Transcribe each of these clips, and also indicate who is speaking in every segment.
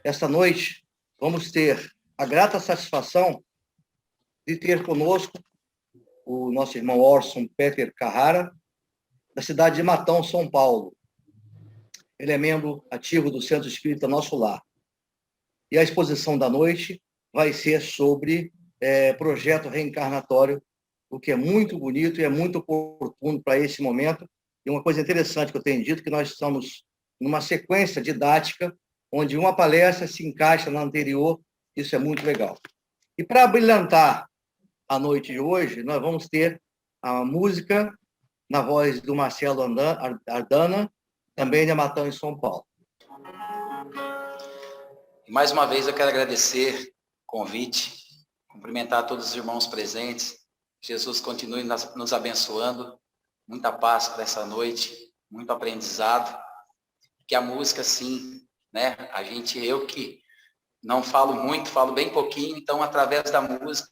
Speaker 1: Esta noite, vamos ter a grata satisfação de ter conosco o nosso irmão Orson Peter Carrara, da cidade de Matão, São Paulo. Ele é membro ativo do Centro Espírita Nosso Lar. E a exposição da noite vai ser sobre projeto reencarnatório, o que é muito bonito e é muito oportuno para esse momento. E uma coisa interessante que eu tenho dito, que nós estamos numa sequência didática, onde uma palestra se encaixa na anterior, isso é muito legal. E para brilhantar a noite de hoje, nós vamos ter a música na voz do Marcelo Ardana, também de Matão, em São Paulo.
Speaker 2: Mais uma vez eu quero agradecer o convite, cumprimentar todos os irmãos presentes. Jesus continue nos abençoando. Muita paz para essa noite, muito aprendizado. Que a música, sim, né? Eu que não falo muito, falo bem pouquinho, então através da música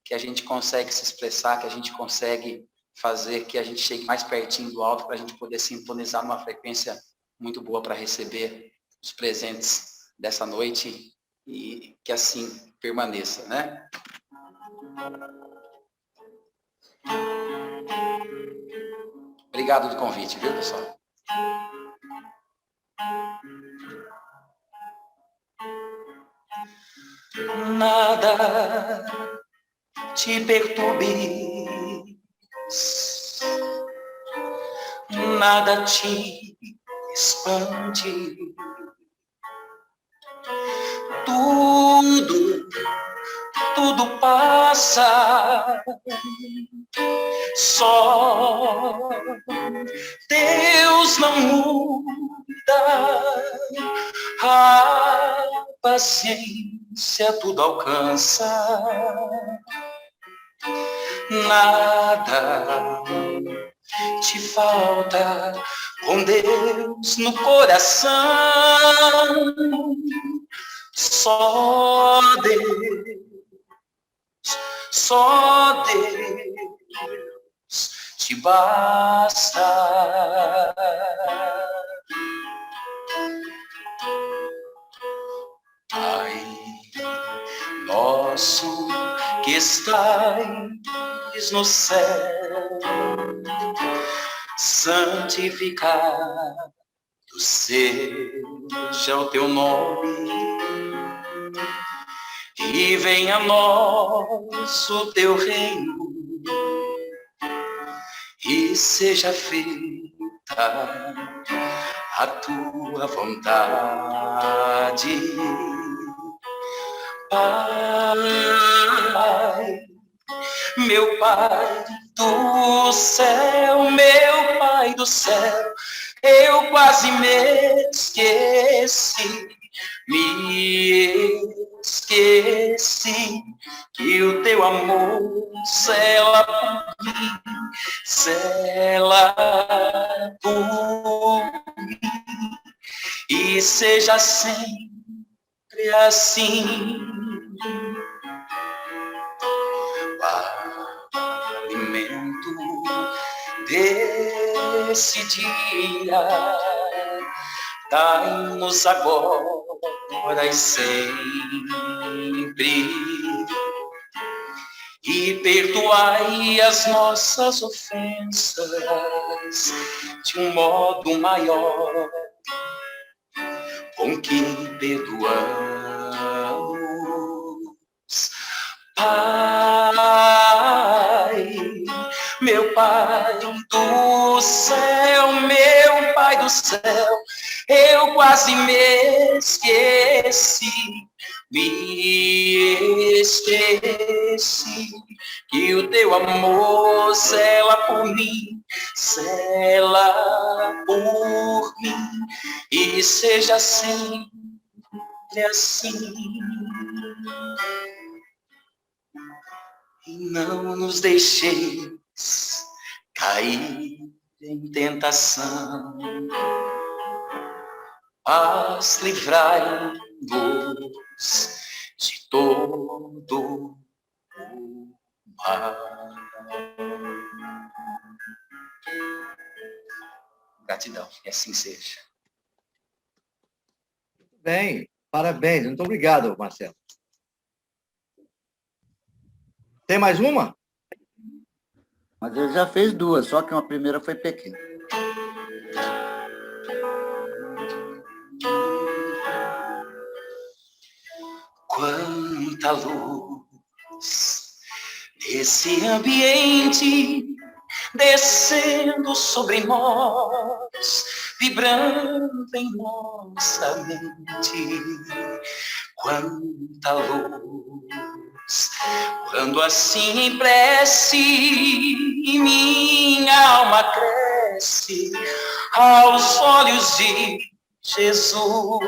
Speaker 2: que a gente consegue se expressar, que a gente consegue fazer que a gente chegue mais pertinho do alto para a gente poder sintonizar numa frequência muito boa para receber os presentes dessa noite e que assim permaneça, né? Obrigado do convite, viu, pessoal? Nada te perturbe, nada te espante, tudo passa, só Deus não muda, a paciência tudo alcança, nada te falta com Deus no coração, só Deus te basta. Pai nosso que estais no céu, santificado seja o teu nome, e venha a nós o teu reino, e seja feita a tua vontade. Pai, meu Pai do céu, meu Pai do céu, eu quase me esqueci que o teu amor cela por mim, e seja sempre assim. Alimento desse dia, dai-nos agora e sempre, e perdoai as nossas ofensas de um modo maior, com que perdoamos. Pai, meu Pai do céu, meu Pai do céu, eu quase me esqueci que o teu amor cela por mim, e seja sempre assim. E não nos deixeis cair em tentação, mas livrai-nos de todo o mal. Gratidão, e assim seja.
Speaker 1: Bem, parabéns. Muito obrigado, Marcelo. Tem mais uma?
Speaker 3: Mas ele já fez duas, só que uma primeira foi pequena.
Speaker 2: Quanta luz nesse ambiente, descendo sobre nós, vibrando em nossa mente. Quanta luz, quando assim em prece, minha alma cresce aos olhos de Jesus.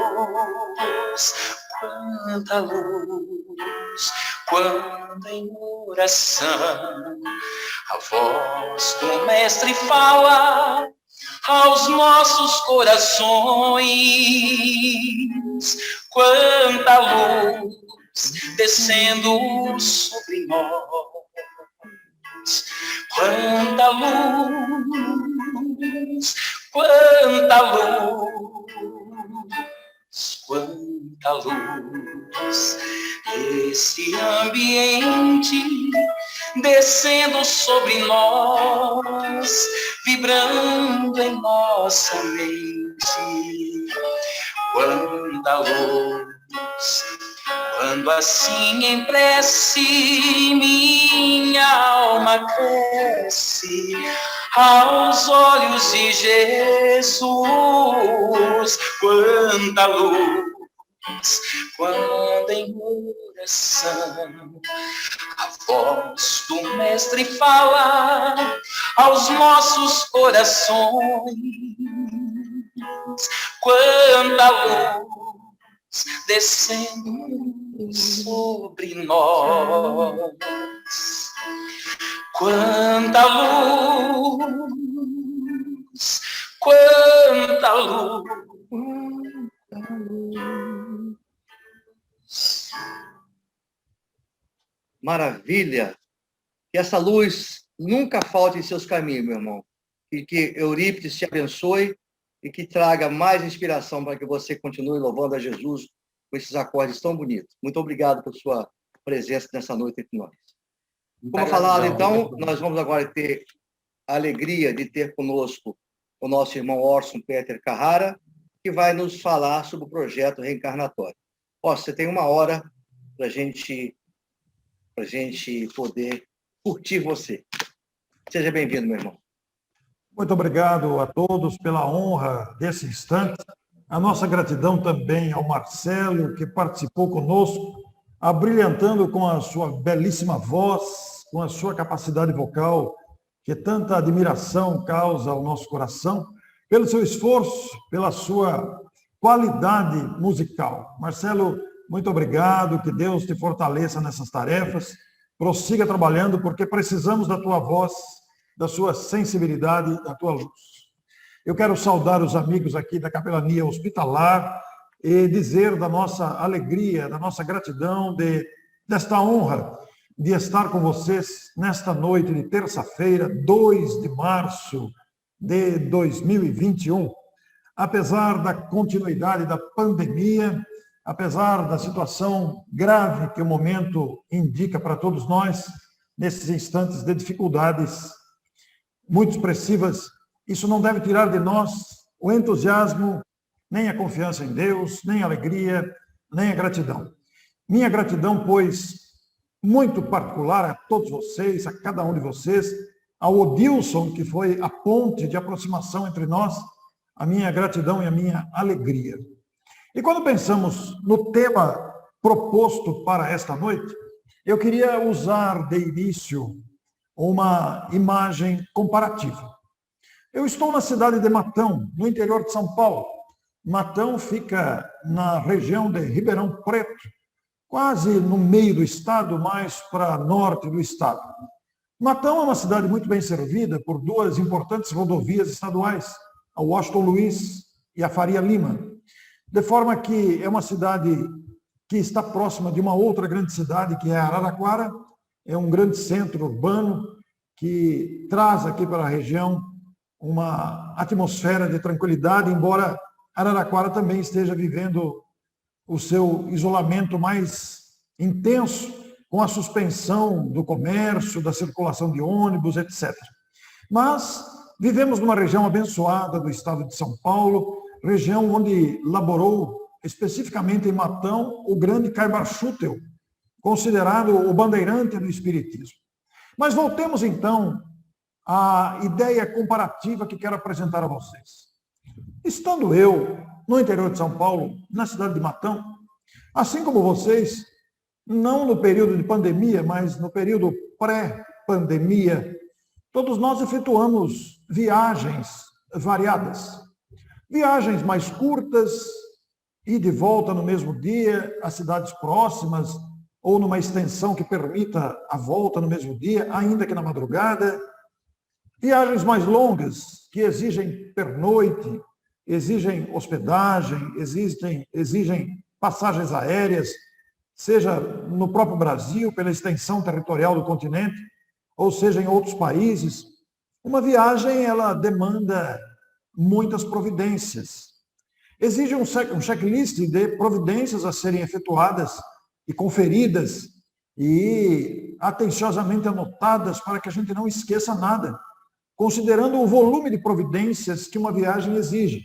Speaker 2: Quanta luz, quando em oração a voz do Mestre fala aos nossos corações. Quanta luz descendo sobre nós. Quanta luz, quanta luz, quanta luz, esse ambiente descendo sobre nós, vibrando em nossa mente. Quanta luz, quando assim em prece minha alma cresce aos olhos de Jesus. Quanta luz, quando em oração a voz do Mestre fala aos nossos corações. Quanta luz descendo sobre nós. Quanta luz, quanta luz.
Speaker 1: Maravilha! Que essa luz nunca falte em seus caminhos, meu irmão. E que Eurípides te abençoe e que traga mais inspiração para que você continue louvando a Jesus com esses acordes tão bonitos. Muito obrigado por sua presença nessa noite entre nós. Como falado, então, nós vamos agora ter a alegria de ter conosco o nosso irmão Orson Peter Carrara, que vai nos falar sobre o projeto reencarnatório. Você tem 1 hora para a gente poder curtir você. Seja bem-vindo, meu irmão.
Speaker 4: Muito obrigado a todos pela honra desse instante. A nossa gratidão também ao Marcelo, que participou conosco, abrilhantando com a sua belíssima voz, com a sua capacidade vocal, que tanta admiração causa ao nosso coração, pelo seu esforço, pela sua qualidade musical. Marcelo, muito obrigado, que Deus te fortaleça nessas tarefas, prossiga trabalhando, porque precisamos da tua voz, da sua sensibilidade, da tua luz. Eu quero saudar os amigos aqui da Capelania Hospitalar e dizer da nossa alegria, da nossa gratidão, desta honra de estar com vocês nesta noite de terça-feira, 2 de março de 2021. Apesar da continuidade da pandemia, apesar da situação grave que o momento indica para todos nós, nesses instantes de dificuldades muito expressivas, isso não deve tirar de nós o entusiasmo, nem a confiança em Deus, nem a alegria, nem a gratidão. Minha gratidão, pois, muito particular a todos vocês, a cada um de vocês, ao Odilson, que foi a ponte de aproximação entre nós, a minha gratidão e a minha alegria. E quando pensamos no tema proposto para esta noite, eu queria usar de início uma imagem comparativa. Eu estou na cidade de Matão, no interior de São Paulo. Matão fica na região de Ribeirão Preto, quase no meio do estado, mais para norte do estado. Matão é uma cidade muito bem servida por 2 importantes rodovias estaduais, a Washington Luiz e a Faria Lima, de forma que é uma cidade que está próxima de uma outra grande cidade, que é Araraquara, é um grande centro urbano que traz aqui para a região uma atmosfera de tranquilidade, embora Araraquara também esteja vivendo o seu isolamento mais intenso, com a suspensão do comércio, da circulação de ônibus, etc. Mas vivemos numa região abençoada do estado de São Paulo, região onde laborou, especificamente em Matão, o grande Caibar Schutel, considerado o bandeirante do Espiritismo. Mas voltemos, então, à ideia comparativa que quero apresentar a vocês. Estando eu no interior de São Paulo, na cidade de Matão, assim como vocês, não no período de pandemia, mas no período pré-pandemia, todos nós efetuamos viagens variadas. Viagens mais curtas, e de volta no mesmo dia, a cidades próximas, ou numa extensão que permita a volta no mesmo dia, ainda que na madrugada. Viagens mais longas, que exigem pernoite, exigem hospedagem, exigem passagens aéreas, seja no próprio Brasil, pela extensão territorial do continente, ou seja em outros países. Uma viagem, ela demanda muitas providências. Exige um checklist de providências a serem efetuadas e conferidas e atenciosamente anotadas para que a gente não esqueça nada, considerando o volume de providências que uma viagem exige,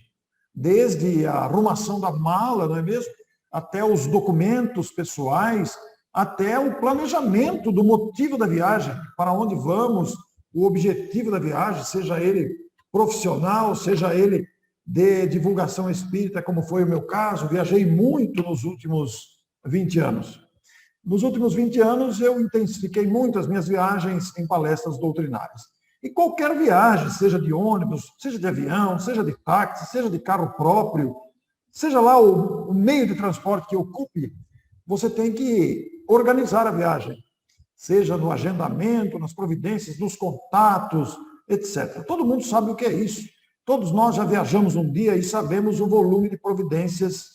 Speaker 4: desde a arrumação da mala, não é mesmo? Até os documentos pessoais, até o planejamento do motivo da viagem, para onde vamos, o objetivo da viagem, seja ele profissional, seja ele de divulgação espírita, como foi o meu caso. Viajei muito nos últimos 20 anos. Nos últimos 20 anos, eu intensifiquei muito as minhas viagens em palestras doutrinárias. E qualquer viagem, seja de ônibus, seja de avião, seja de táxi, seja de carro próprio, seja lá o meio de transporte que ocupe, você tem que organizar a viagem, seja no agendamento, nas providências, nos contatos, etc. Todo mundo sabe o que é isso. Todos nós já viajamos um dia e sabemos o volume de providências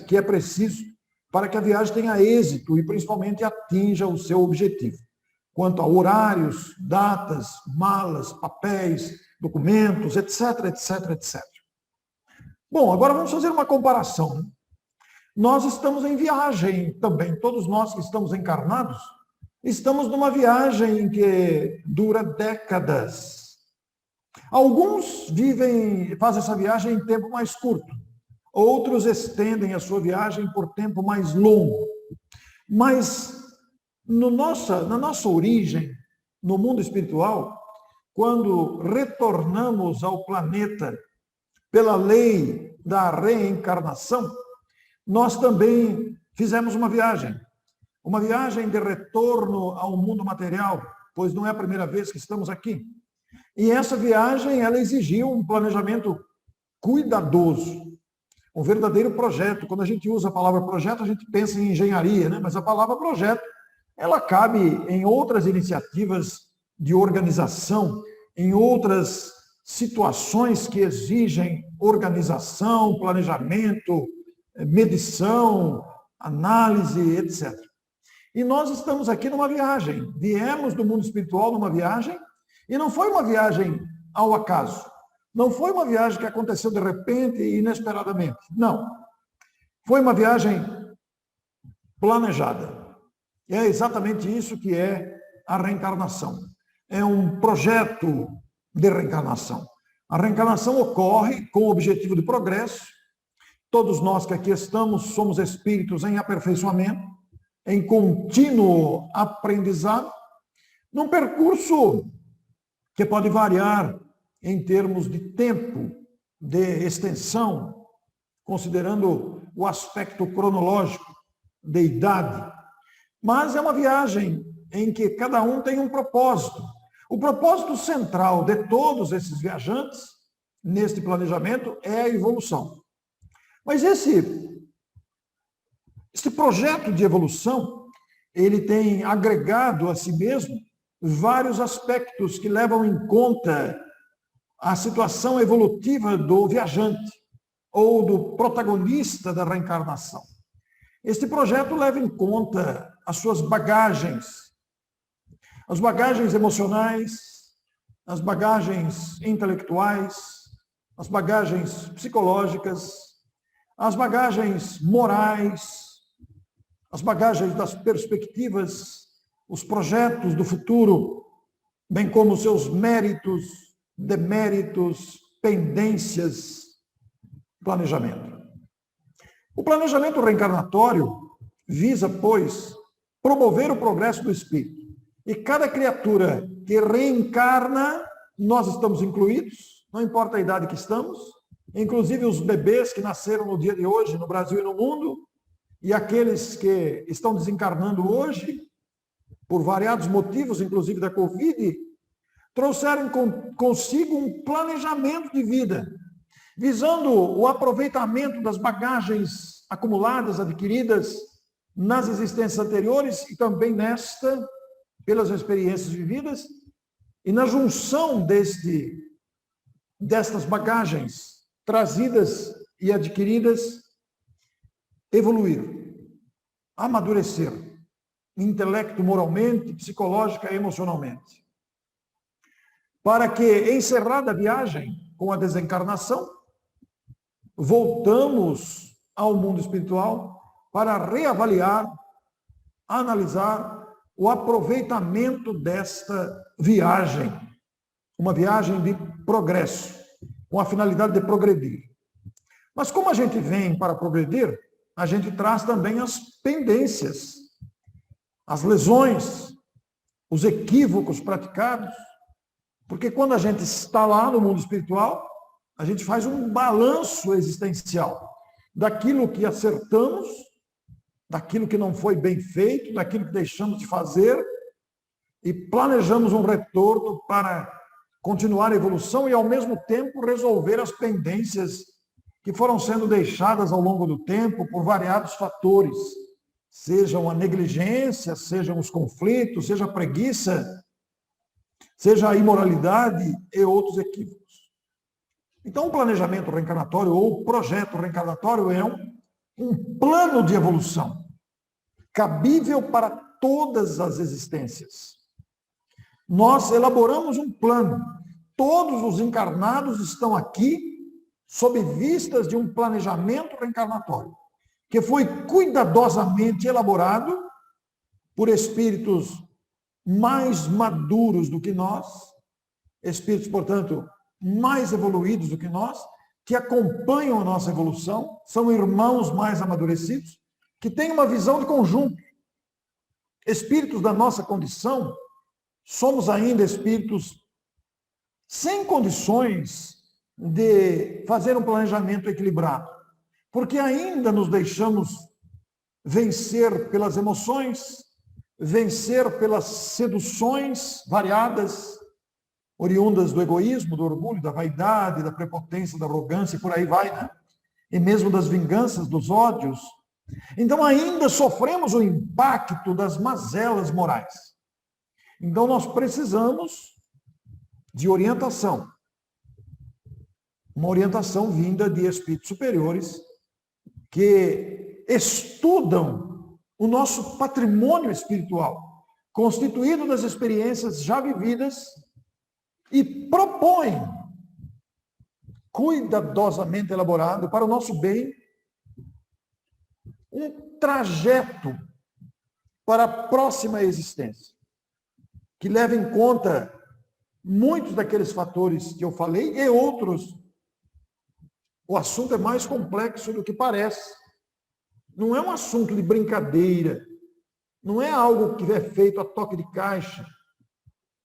Speaker 4: que é preciso para que a viagem tenha êxito e principalmente atinja o seu objetivo. Quanto a horários, datas, malas, papéis, documentos, etc, etc, etc. Bom, agora vamos fazer uma comparação. Nós estamos em viagem também, todos nós que estamos encarnados, estamos numa viagem que dura décadas. Alguns fazem essa viagem em tempo mais curto, outros estendem a sua viagem por tempo mais longo. Mas na nossa origem, no mundo espiritual, quando retornamos ao planeta pela lei da reencarnação, nós também fizemos uma viagem de retorno ao mundo material, pois não é a primeira vez que estamos aqui. E essa viagem, ela exigiu um planejamento cuidadoso, um verdadeiro projeto. Quando a gente usa a palavra projeto, a gente pensa em engenharia, né? Mas a palavra projeto, ela cabe em outras iniciativas de organização, em outras situações que exigem organização, planejamento, medição, análise, etc. E nós estamos aqui numa viagem. Viemos do mundo espiritual numa viagem, e não foi uma viagem ao acaso. Não foi uma viagem que aconteceu de repente e inesperadamente. Não. Foi uma viagem planejada. E é exatamente isso que é a reencarnação. É um projeto de reencarnação. A reencarnação ocorre com o objetivo de progresso. Todos nós que aqui estamos somos espíritos em aperfeiçoamento, em contínuo aprendizado, num percurso que pode variar em termos de tempo, de extensão, considerando o aspecto cronológico de idade. Mas é uma viagem em que cada um tem um propósito. O propósito central de todos esses viajantes, neste planejamento, é a evolução. Mas esse projeto de evolução, ele tem agregado a si mesmo vários aspectos que levam em conta a situação evolutiva do viajante ou do protagonista da reencarnação. Este projeto leva em conta as suas bagagens, as bagagens emocionais, as bagagens intelectuais, as bagagens psicológicas, as bagagens morais, as bagagens das perspectivas, os projetos do futuro, bem como seus méritos, deméritos, pendências, planejamento. O planejamento reencarnatório visa, pois, promover o progresso do espírito. E cada criatura que reencarna, nós estamos incluídos, não importa a idade que estamos, inclusive os bebês que nasceram no dia de hoje, no Brasil e no mundo, e aqueles que estão desencarnando hoje, por variados motivos, inclusive da Covid, trouxeram consigo um planejamento de vida, visando o aproveitamento das bagagens acumuladas, adquiridas nas existências anteriores e também nesta, pelas experiências vividas, e na junção destas bagagens trazidas e adquiridas, evoluir, amadurecer, intelecto, moralmente, psicológica e emocionalmente. Para que, encerrada a viagem com a desencarnação, voltamos ao mundo espiritual para reavaliar, analisar o aproveitamento desta viagem, uma viagem de progresso, com a finalidade de progredir. Mas como a gente vem para progredir, a gente traz também as pendências, as lesões, os equívocos praticados, porque quando a gente está lá no mundo espiritual, a gente faz um balanço existencial daquilo que acertamos, daquilo que não foi bem feito, daquilo que deixamos de fazer, e planejamos um retorno para continuar a evolução e, ao mesmo tempo, resolver as pendências que foram sendo deixadas ao longo do tempo por variados fatores, sejam a negligência, sejam os conflitos, seja a preguiça, seja a imoralidade e outros equívocos. Então, o planejamento reencarnatório ou o projeto reencarnatório é um plano de evolução cabível para todas as existências. Nós elaboramos um plano. Todos os encarnados estão aqui sob vistas de um planejamento reencarnatório, que foi cuidadosamente elaborado por espíritos mais maduros do que nós, espíritos, portanto, mais evoluídos do que nós, que acompanham a nossa evolução, são irmãos mais amadurecidos, que têm uma visão de conjunto. Espíritos da nossa condição, somos ainda espíritos sem condições de fazer um planejamento equilibrado, porque ainda nos deixamos vencer pelas emoções, vencer pelas seduções variadas, oriundas do egoísmo, do orgulho, da vaidade, da prepotência, da arrogância, e por aí vai, né? E mesmo das vinganças, dos ódios. Então ainda sofremos o impacto das mazelas morais. Então nós precisamos de orientação. Uma orientação vinda de espíritos superiores que estudam o nosso patrimônio espiritual, constituído das experiências já vividas, e propõem, cuidadosamente elaborado para o nosso bem, um trajeto para a próxima existência, que leva em conta muitos daqueles fatores que eu falei e outros. O assunto é mais complexo do que parece. Não é um assunto de brincadeira, não é algo que é feito a toque de caixa.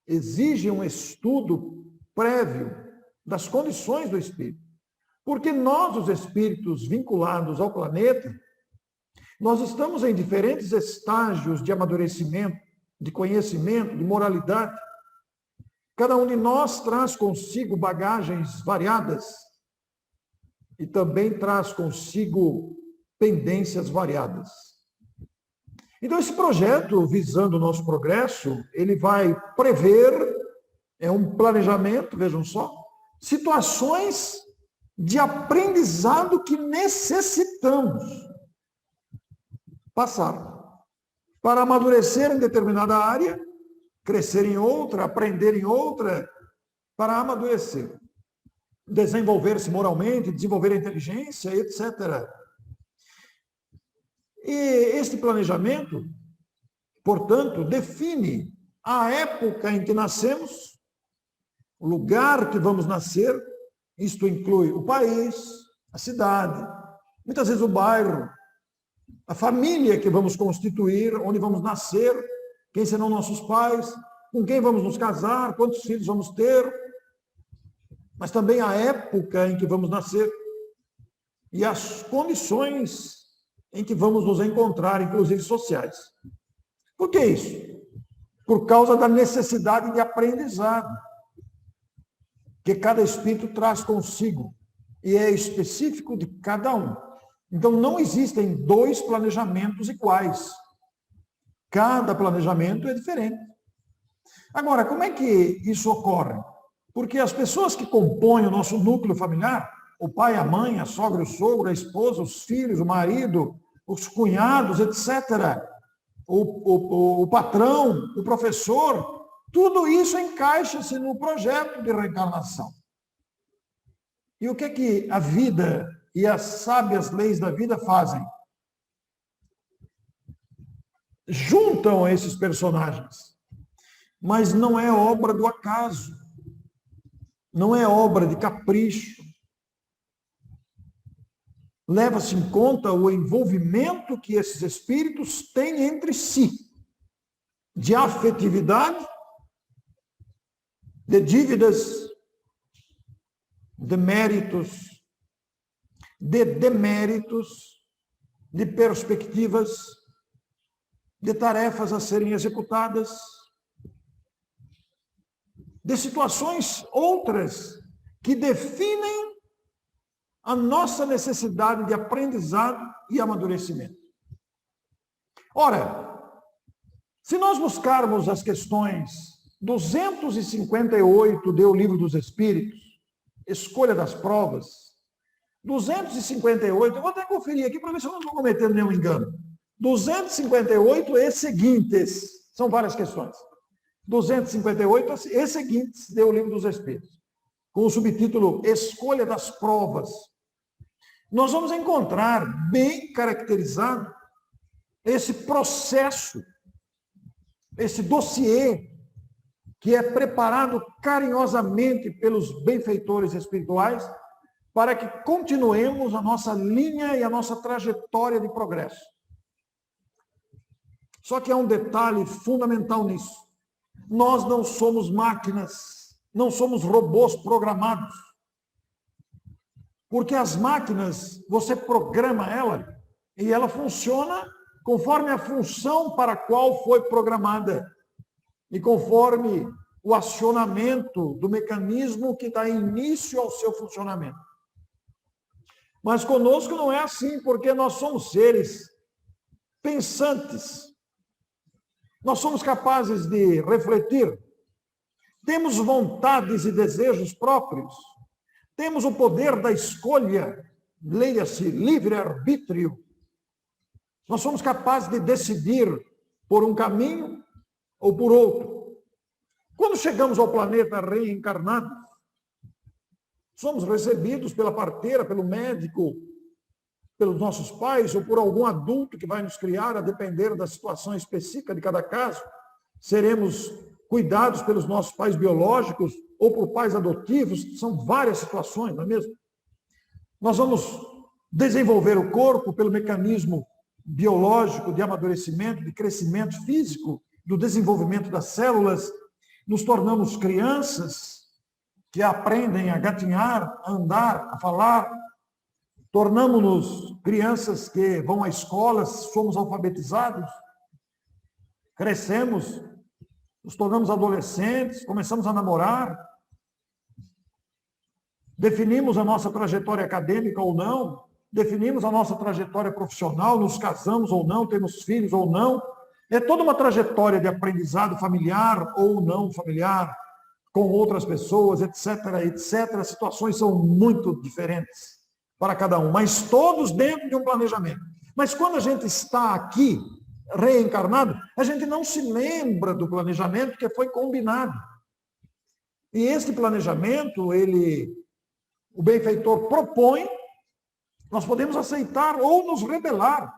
Speaker 4: Exige um estudo prévio das condições do espírito. Porque nós, os espíritos vinculados ao planeta, nós estamos em diferentes estágios de amadurecimento, de conhecimento, de moralidade. Cada um de nós traz consigo bagagens variadas e também traz consigo pendências variadas. Então, esse projeto, visando o nosso progresso, ele vai prever, é um planejamento, vejam só, situações de aprendizado que necessitamos passar para amadurecer em determinada área, crescer em outra, aprender em outra, para amadurecer, desenvolver-se moralmente, desenvolver a inteligência, etc. E este planejamento, portanto, define a época em que nascemos, o lugar que vamos nascer, isto inclui o país, a cidade, muitas vezes o bairro, a família que vamos constituir, onde vamos nascer, quem serão nossos pais, com quem vamos nos casar, quantos filhos vamos ter, mas também a época em que vamos nascer e as condições em que vamos nos encontrar, inclusive sociais. Por que isso? Por causa da necessidade de aprendizado que cada espírito traz consigo e é específico de cada um. Então, não existem dois planejamentos iguais. Cada planejamento é diferente. Agora, como é que isso ocorre? Porque as pessoas que compõem o nosso núcleo familiar, o pai, a mãe, a sogra, o sogro, a esposa, os filhos, o marido, os cunhados, etc., o patrão, o professor, tudo isso encaixa-se no projeto de reencarnação. E o que é que a vida e as sábias leis da vida fazem? Juntam esses personagens, mas não é obra do acaso, não é obra de capricho. Leva-se em conta o envolvimento que esses espíritos têm entre si, de afetividade, de dívidas, de méritos, de deméritos, de perspectivas, de tarefas a serem executadas, de situações outras que definem a nossa necessidade de aprendizado e amadurecimento. Ora, se nós buscarmos as questões 258 do Livro dos Espíritos, Escolha das Provas, 258, eu vou até conferir aqui para ver se eu não estou cometendo nenhum engano. 258 e seguintes, são várias questões. 258 e seguintes do Livro dos Espíritos, com o subtítulo Escolha das Provas. Nós vamos encontrar bem caracterizado esse processo, esse dossiê que é preparado carinhosamente pelos benfeitores espirituais para que continuemos a nossa linha e a nossa trajetória de progresso. Só que há um detalhe fundamental nisso. Nós não somos máquinas, não somos robôs programados. Porque as máquinas, você programa ela e ela funciona conforme a função para a qual foi programada e conforme o acionamento do mecanismo que dá início ao seu funcionamento. Mas conosco não é assim, porque nós somos seres pensantes. Nós somos capazes de refletir. Temos vontades e desejos próprios. Temos o poder da escolha, leia-se livre-arbítrio. Nós somos capazes de decidir por um caminho ou por outro. Quando chegamos ao planeta reencarnado, somos recebidos pela parteira, pelo médico, pelos nossos pais ou por algum adulto que vai nos criar, a depender da situação específica de cada caso. Seremos cuidados pelos nossos pais biológicos ou por pais adotivos, são várias situações, não é mesmo? Nós vamos desenvolver o corpo pelo mecanismo biológico de amadurecimento, de crescimento físico, do desenvolvimento das células, nos tornamos crianças que aprendem a gatinhar, a andar, a falar, tornamos-nos crianças que vão à escola, somos alfabetizados, crescemos, nos tornamos adolescentes, começamos a namorar, definimos a nossa trajetória acadêmica ou não, definimos a nossa trajetória profissional, nos casamos ou não, temos filhos ou não. É toda uma trajetória de aprendizado familiar ou não familiar, com outras pessoas, etc., etc. As situações são muito diferentes para cada um, mas todos dentro de um planejamento. Mas quando a gente está aqui, reencarnado, a gente não se lembra do planejamento que foi combinado. E este planejamento, o benfeitor propõe, nós podemos aceitar ou nos rebelar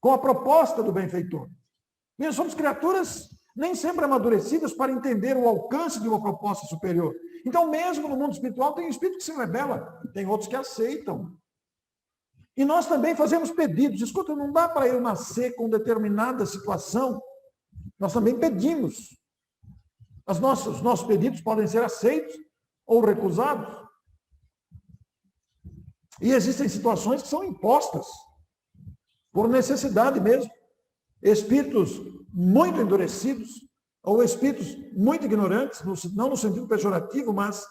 Speaker 4: com a proposta do benfeitor. Nós somos criaturas nem sempre amadurecidas para entender o alcance de uma proposta superior. Então, mesmo no mundo espiritual, tem espírito que se rebela, tem outros que aceitam. E nós também fazemos pedidos. Escuta, não dá para eu nascer com determinada situação. Nós também pedimos. Os nossos pedidos podem ser aceitos ou recusados. E existem situações que são impostas, por necessidade mesmo. Espíritos muito endurecidos, ou espíritos muito ignorantes, não no sentido pejorativo, mas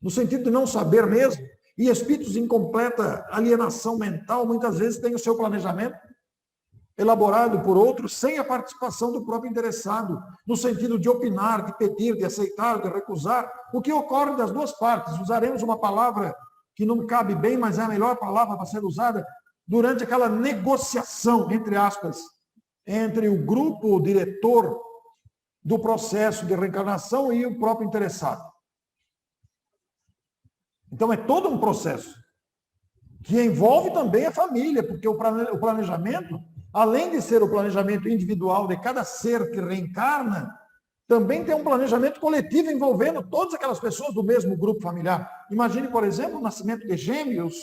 Speaker 4: no sentido de não saber mesmo, e espíritos em completa alienação mental, muitas vezes têm o seu planejamento elaborado por outros, sem a participação do próprio interessado, no sentido de opinar, de pedir, de aceitar, de recusar, o que ocorre das duas partes. Usaremos uma palavra que não cabe bem, mas é a melhor palavra para ser usada, durante aquela negociação, entre aspas, entre o grupo diretor do processo de reencarnação e o próprio interessado. Então, é todo um processo que envolve também a família, porque o planejamento, além de ser o planejamento individual de cada ser que reencarna, também tem um planejamento coletivo envolvendo todas aquelas pessoas do mesmo grupo familiar. Imagine, por exemplo, o nascimento de gêmeos,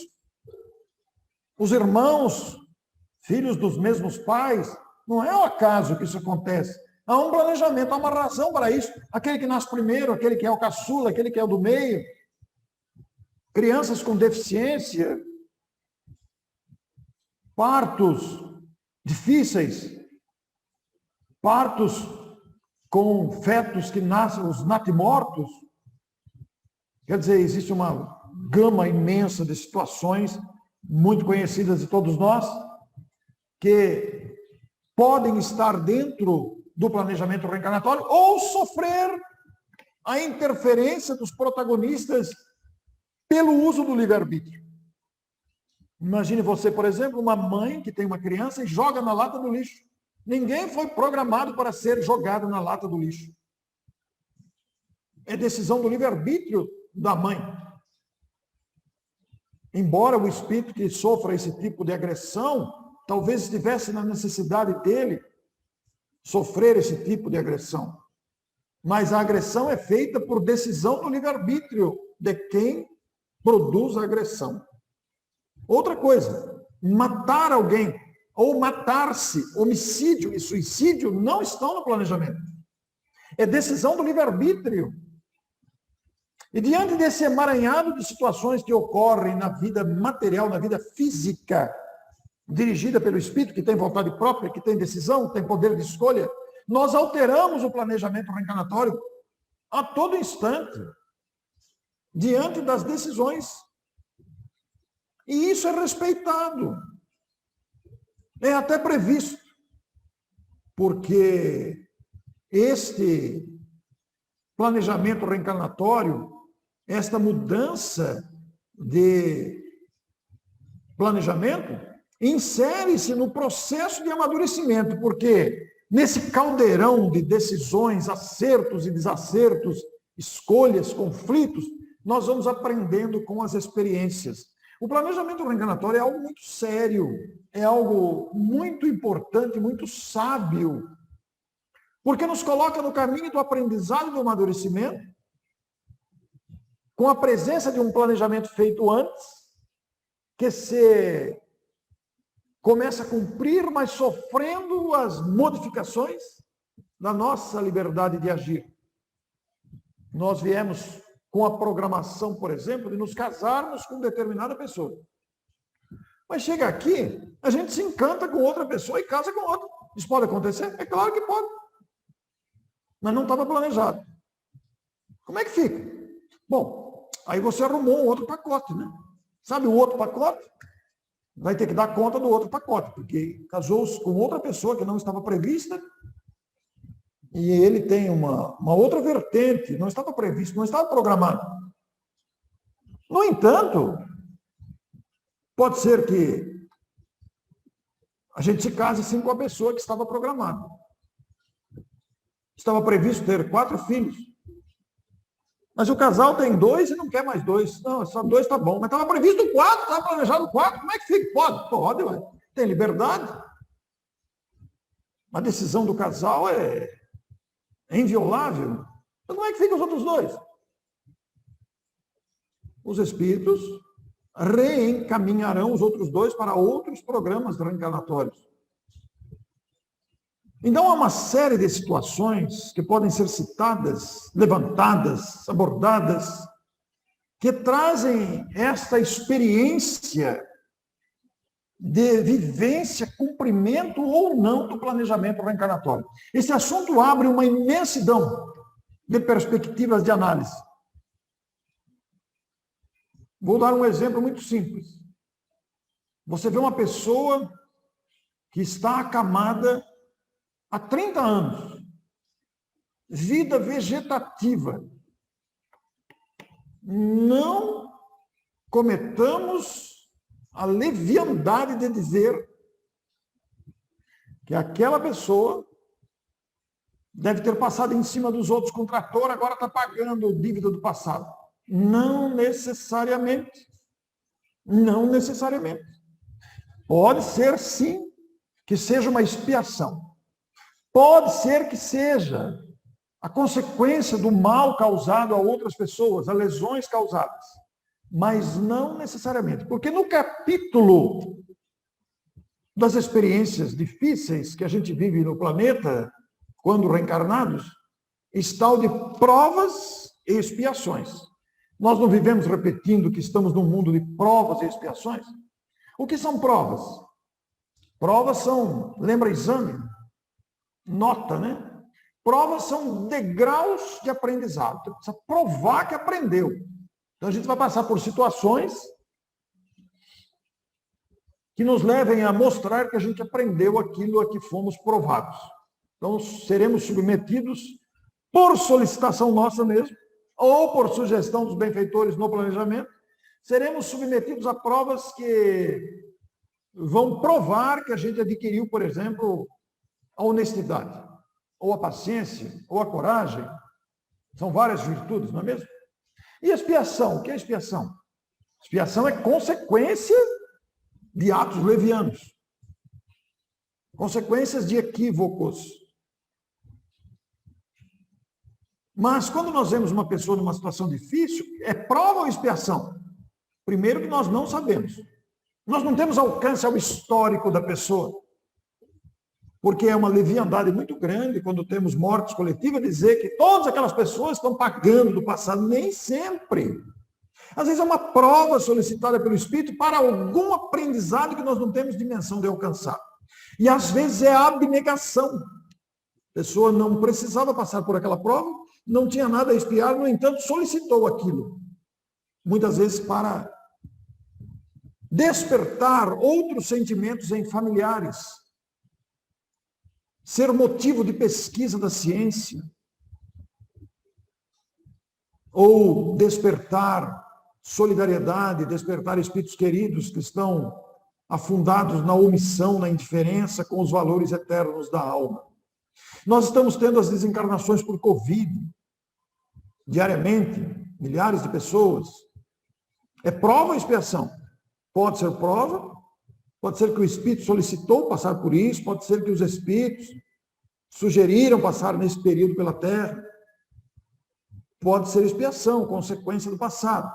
Speaker 4: os irmãos, filhos dos mesmos pais. Não é o acaso que isso acontece. Há um planejamento, há uma razão para isso. Aquele que nasce primeiro, aquele que é o caçula, aquele que é o do meio. Crianças com deficiência. Partos difíceis. Partos com fetos que nascem, os natimortos. Quer dizer, existe uma gama imensa de situações, muito conhecidas de todos nós, que podem estar dentro do planejamento reencarnatório ou sofrer a interferência dos protagonistas pelo uso do livre-arbítrio. Imagine você, por exemplo, uma mãe que tem uma criança e joga na lata do lixo. Ninguém foi programado para ser jogado na lata do lixo. É decisão do livre-arbítrio da mãe. Embora o espírito que sofra esse tipo de agressão talvez estivesse na necessidade dele sofrer esse tipo de agressão. Mas a agressão é feita por decisão do livre-arbítrio de quem produz a agressão. Outra coisa, matar alguém ou matar-se, homicídio e suicídio não estão no planejamento. É decisão do livre-arbítrio. E diante desse emaranhado de situações que ocorrem na vida material, na vida física, dirigida pelo espírito, que tem vontade própria, que tem decisão, tem poder de escolha, nós alteramos o planejamento reencarnatório a todo instante, diante das decisões. E isso é respeitado. É até previsto. Porque este planejamento reencarnatório, esta mudança de planejamento, insere-se no processo de amadurecimento, porque nesse caldeirão de decisões, acertos e desacertos, escolhas, conflitos, nós vamos aprendendo com as experiências. O planejamento reencarnatório é algo muito sério, é algo muito importante, muito sábio, porque nos coloca no caminho do aprendizado e do amadurecimento, com a presença de um planejamento feito antes, que se começa a cumprir, mas sofrendo as modificações da nossa liberdade de agir. Nós viemos com a programação, por exemplo, de nos casarmos com determinada pessoa. Mas chega aqui, a gente se encanta com outra pessoa e casa com outra. Isso pode acontecer? É claro que pode. Mas não estava planejado. Como é que fica? Bom, aí você arrumou um outro pacote, né? Sabe o outro pacote? Vai ter que dar conta do outro pacote, porque casou-se com outra pessoa que não estava prevista e ele tem uma outra vertente, não estava previsto, não estava programado. No entanto, pode ser que a gente se case sim com a pessoa que estava programada. Estava previsto ter 4 filhos. Mas o casal tem 2 e não quer mais 2. Não, só 2 está bom. Mas estava previsto 4, estava planejado 4. Como é que fica? Pode, ué. Tem liberdade. A decisão do casal é inviolável. Então, como é que ficam os outros dois? Os espíritos reencaminharão os outros dois para outros programas reencarnatórios. Então, há uma série de situações que podem ser citadas, levantadas, abordadas, que trazem esta experiência de vivência, cumprimento ou não do planejamento reencarnatório. Esse assunto abre uma imensidão de perspectivas de análise. Vou dar um exemplo muito simples. Você vê uma pessoa que está acamada há 30 anos, vida vegetativa. Não cometamos a leviandade de dizer que aquela pessoa deve ter passado em cima dos outros com trator, agora está pagando dívida do passado. Não necessariamente. Não necessariamente. Pode ser, sim, que seja uma expiação. Pode ser que seja a consequência do mal causado a outras pessoas, as lesões causadas. Mas não necessariamente. Porque no capítulo das experiências difíceis que a gente vive no planeta, quando reencarnados, está o de provas e expiações. Nós não vivemos repetindo que estamos num mundo de provas e expiações? O que são provas? Provas são, lembra exame? Nota, né? Provas são degraus de aprendizado. Você precisa provar que aprendeu. Então a gente vai passar por situações que nos levem a mostrar que a gente aprendeu aquilo a que fomos provados. Então seremos submetidos por solicitação nossa mesmo, ou por sugestão dos benfeitores no planejamento, seremos submetidos a provas que vão provar que a gente adquiriu, por exemplo, a honestidade, ou a paciência, ou a coragem. São várias virtudes, não é mesmo? E expiação? O que é expiação? Expiação é consequência de atos levianos. Consequências de equívocos. Mas quando nós vemos uma pessoa numa situação difícil, é prova ou expiação? Primeiro que nós não sabemos. Nós não temos alcance ao histórico da pessoa. Porque é uma leviandade muito grande, quando temos mortes coletivas, dizer que todas aquelas pessoas estão pagando do passado. Nem sempre. Às vezes é uma prova solicitada pelo Espírito para algum aprendizado que nós não temos dimensão de alcançar. E às vezes é abnegação. A pessoa não precisava passar por aquela prova, não tinha nada a expiar, no entanto, solicitou aquilo. Muitas vezes para despertar outros sentimentos em familiares. Ser motivo de pesquisa da ciência. Ou despertar solidariedade, despertar espíritos queridos que estão afundados na omissão, na indiferença com os valores eternos da alma. Nós estamos tendo as desencarnações por Covid, diariamente, milhares de pessoas. É prova ou expiação? Pode ser prova, pode ser que o Espírito solicitou passar por isso, pode ser que os Espíritos sugeriram passar nesse período pela Terra. Pode ser expiação, consequência do passado.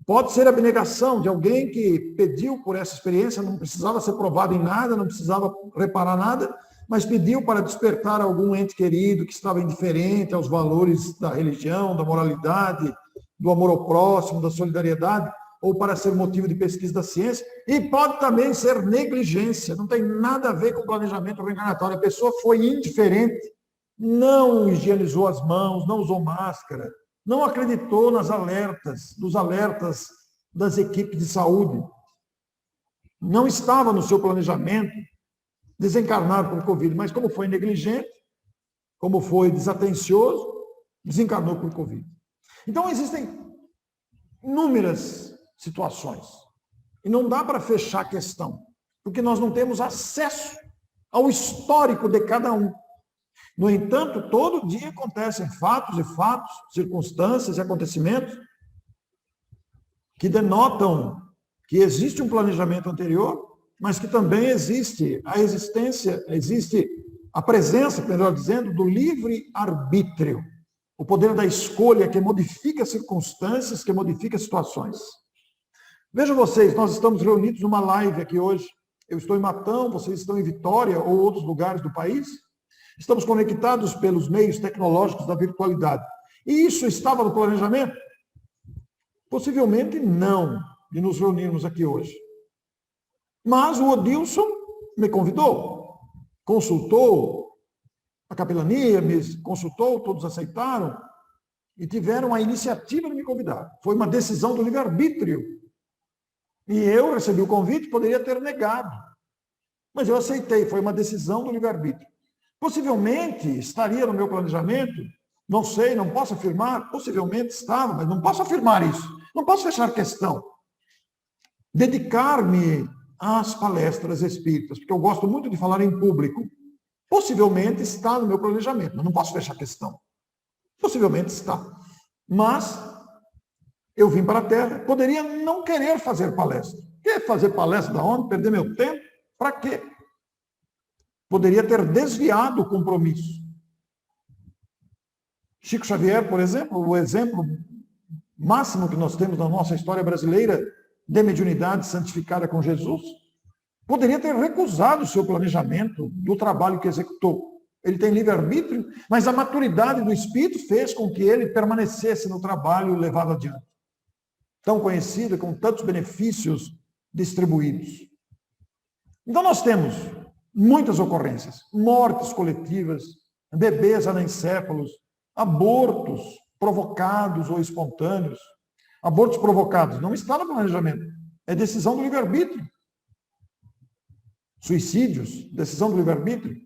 Speaker 4: Pode ser abnegação de alguém que pediu por essa experiência, não precisava ser provado em nada, não precisava reparar nada, mas pediu para despertar algum ente querido que estava indiferente aos valores da religião, da moralidade, do amor ao próximo, da solidariedade, ou para ser motivo de pesquisa da ciência, e pode também ser negligência, não tem nada a ver com o planejamento reencarnatório. A pessoa foi indiferente, não higienizou as mãos, não usou máscara, não acreditou nos alertas das equipes de saúde, não estava no seu planejamento desencarnar por Covid, mas como foi negligente, como foi desatencioso, desencarnou por Covid. Então existem inúmeras situações e não dá para fechar a questão, porque nós não temos acesso ao histórico de cada um. No entanto, todo dia acontecem fatos, circunstâncias e acontecimentos que denotam que existe um planejamento anterior, mas que também existe a presença, melhor dizendo, do livre-arbítrio, o poder da escolha que modifica circunstâncias, que modifica situações. Vejam vocês, nós estamos reunidos numa live aqui hoje. Eu estou em Matão, vocês estão em Vitória ou outros lugares do país. Estamos conectados pelos meios tecnológicos da virtualidade. E isso estava no planejamento? Possivelmente não, de nos reunirmos aqui hoje. Mas o Odilson me convidou, consultou a capelania, me consultou, todos aceitaram e tiveram a iniciativa de me convidar. Foi uma decisão do livre-arbítrio. E eu recebi o convite, poderia ter negado. Mas eu aceitei, foi uma decisão do livre-arbítrio. Possivelmente estaria no meu planejamento, não sei, não posso afirmar, possivelmente estava, mas não posso afirmar isso. Não posso fechar questão. Dedicar-me às palestras espíritas, porque eu gosto muito de falar em público. Possivelmente está no meu planejamento, mas não posso fechar questão. Possivelmente está. Mas eu vim para a Terra, poderia não querer fazer palestra. Quer fazer palestra da onde? Perder meu tempo? Para quê? Poderia ter desviado o compromisso. Chico Xavier, por exemplo, o exemplo máximo que nós temos na nossa história brasileira de mediunidade santificada com Jesus, poderia ter recusado o seu planejamento do trabalho que executou. Ele tem livre-arbítrio, mas a maturidade do espírito fez com que ele permanecesse no trabalho levado adiante. Tão conhecido, com tantos benefícios distribuídos. Então nós temos muitas ocorrências, mortes coletivas, bebês anencéfalos, abortos provocados ou espontâneos. Abortos provocados não está no planejamento, é decisão do livre-arbítrio. Suicídios, decisão do livre-arbítrio.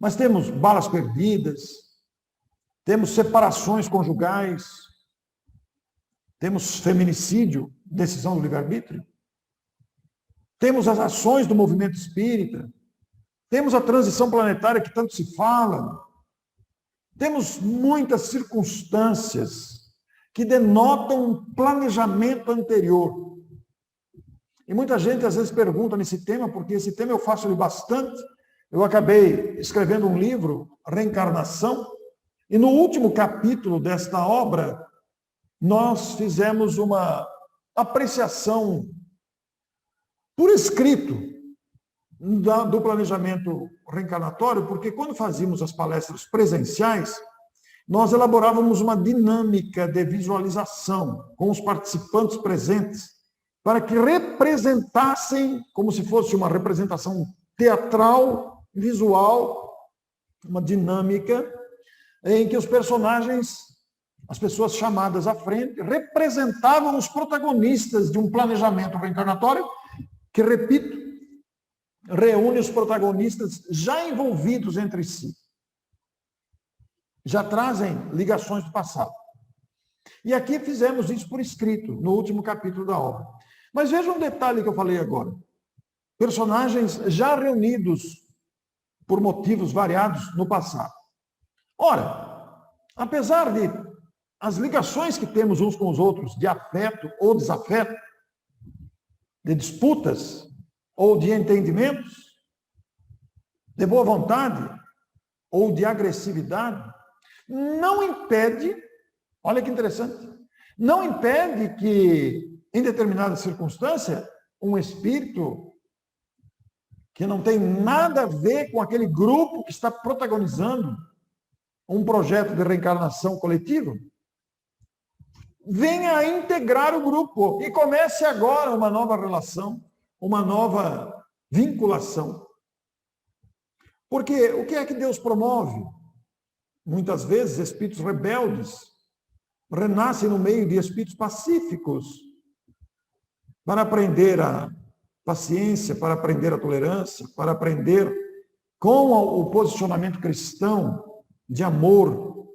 Speaker 4: Mas temos balas perdidas, temos separações conjugais, temos feminicídio, decisão do livre-arbítrio. Temos as ações do movimento espírita, temos a transição planetária que tanto se fala, temos muitas circunstâncias que denotam um planejamento anterior. E muita gente às vezes pergunta nesse tema, porque esse tema eu faço-lhe bastante. Eu acabei escrevendo um livro, Reencarnação, e no último capítulo desta obra, nós fizemos uma apreciação por escrito do planejamento reencarnatório, porque quando fazíamos as palestras presenciais, nós elaborávamos uma dinâmica de visualização com os participantes presentes, para que representassem, como se fosse uma representação teatral, visual, uma dinâmica, em que os personagens, as pessoas chamadas à frente, representavam os protagonistas de um planejamento reencarnatório, que, repito, reúne os protagonistas já envolvidos entre si. Já trazem ligações do passado. E aqui fizemos isso por escrito, no último capítulo da obra. Mas veja um detalhe que eu falei agora. Personagens já reunidos por motivos variados no passado. Ora, apesar de as ligações que temos uns com os outros, de afeto ou desafeto, de disputas ou de entendimentos, de boa vontade ou de agressividade, não impede, olha que interessante, não impede que, em determinada circunstância, um espírito que não tem nada a ver com aquele grupo que está protagonizando um projeto de reencarnação coletiva, venha a integrar o grupo e comece agora uma nova relação, uma nova vinculação. Porque o que é que Deus promove? Muitas vezes, espíritos rebeldes renascem no meio de espíritos pacíficos para aprender a paciência, para aprender a tolerância, para aprender com o posicionamento cristão de amor,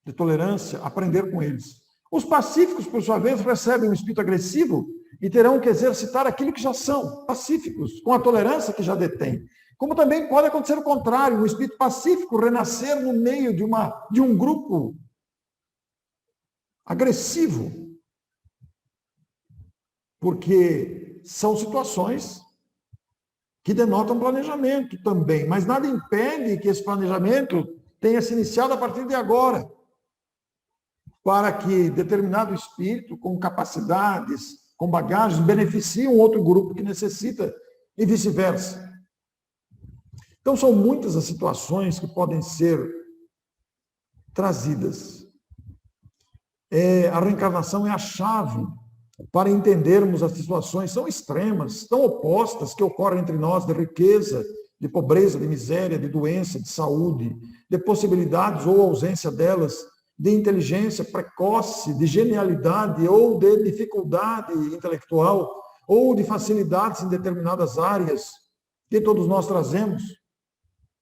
Speaker 4: de tolerância, aprender com eles. Os pacíficos, por sua vez, recebem um espírito agressivo e terão que exercitar aquilo que já são pacíficos, com a tolerância que já detêm. Como também pode acontecer o contrário, um espírito pacífico renascer no meio de um grupo agressivo. Porque são situações que denota um planejamento também, mas nada impede que esse planejamento tenha se iniciado a partir de agora, para que determinado espírito, com capacidades, com bagagens, beneficie um outro grupo que necessita, e vice-versa. Então, são muitas as situações que podem ser trazidas. A reencarnação é a chave para entendermos as situações tão extremas, tão opostas que ocorrem entre nós, de riqueza, de pobreza, de miséria, de doença, de saúde, de possibilidades ou ausência delas, de inteligência precoce, de genialidade ou de dificuldade intelectual, ou de facilidades em determinadas áreas que todos nós trazemos.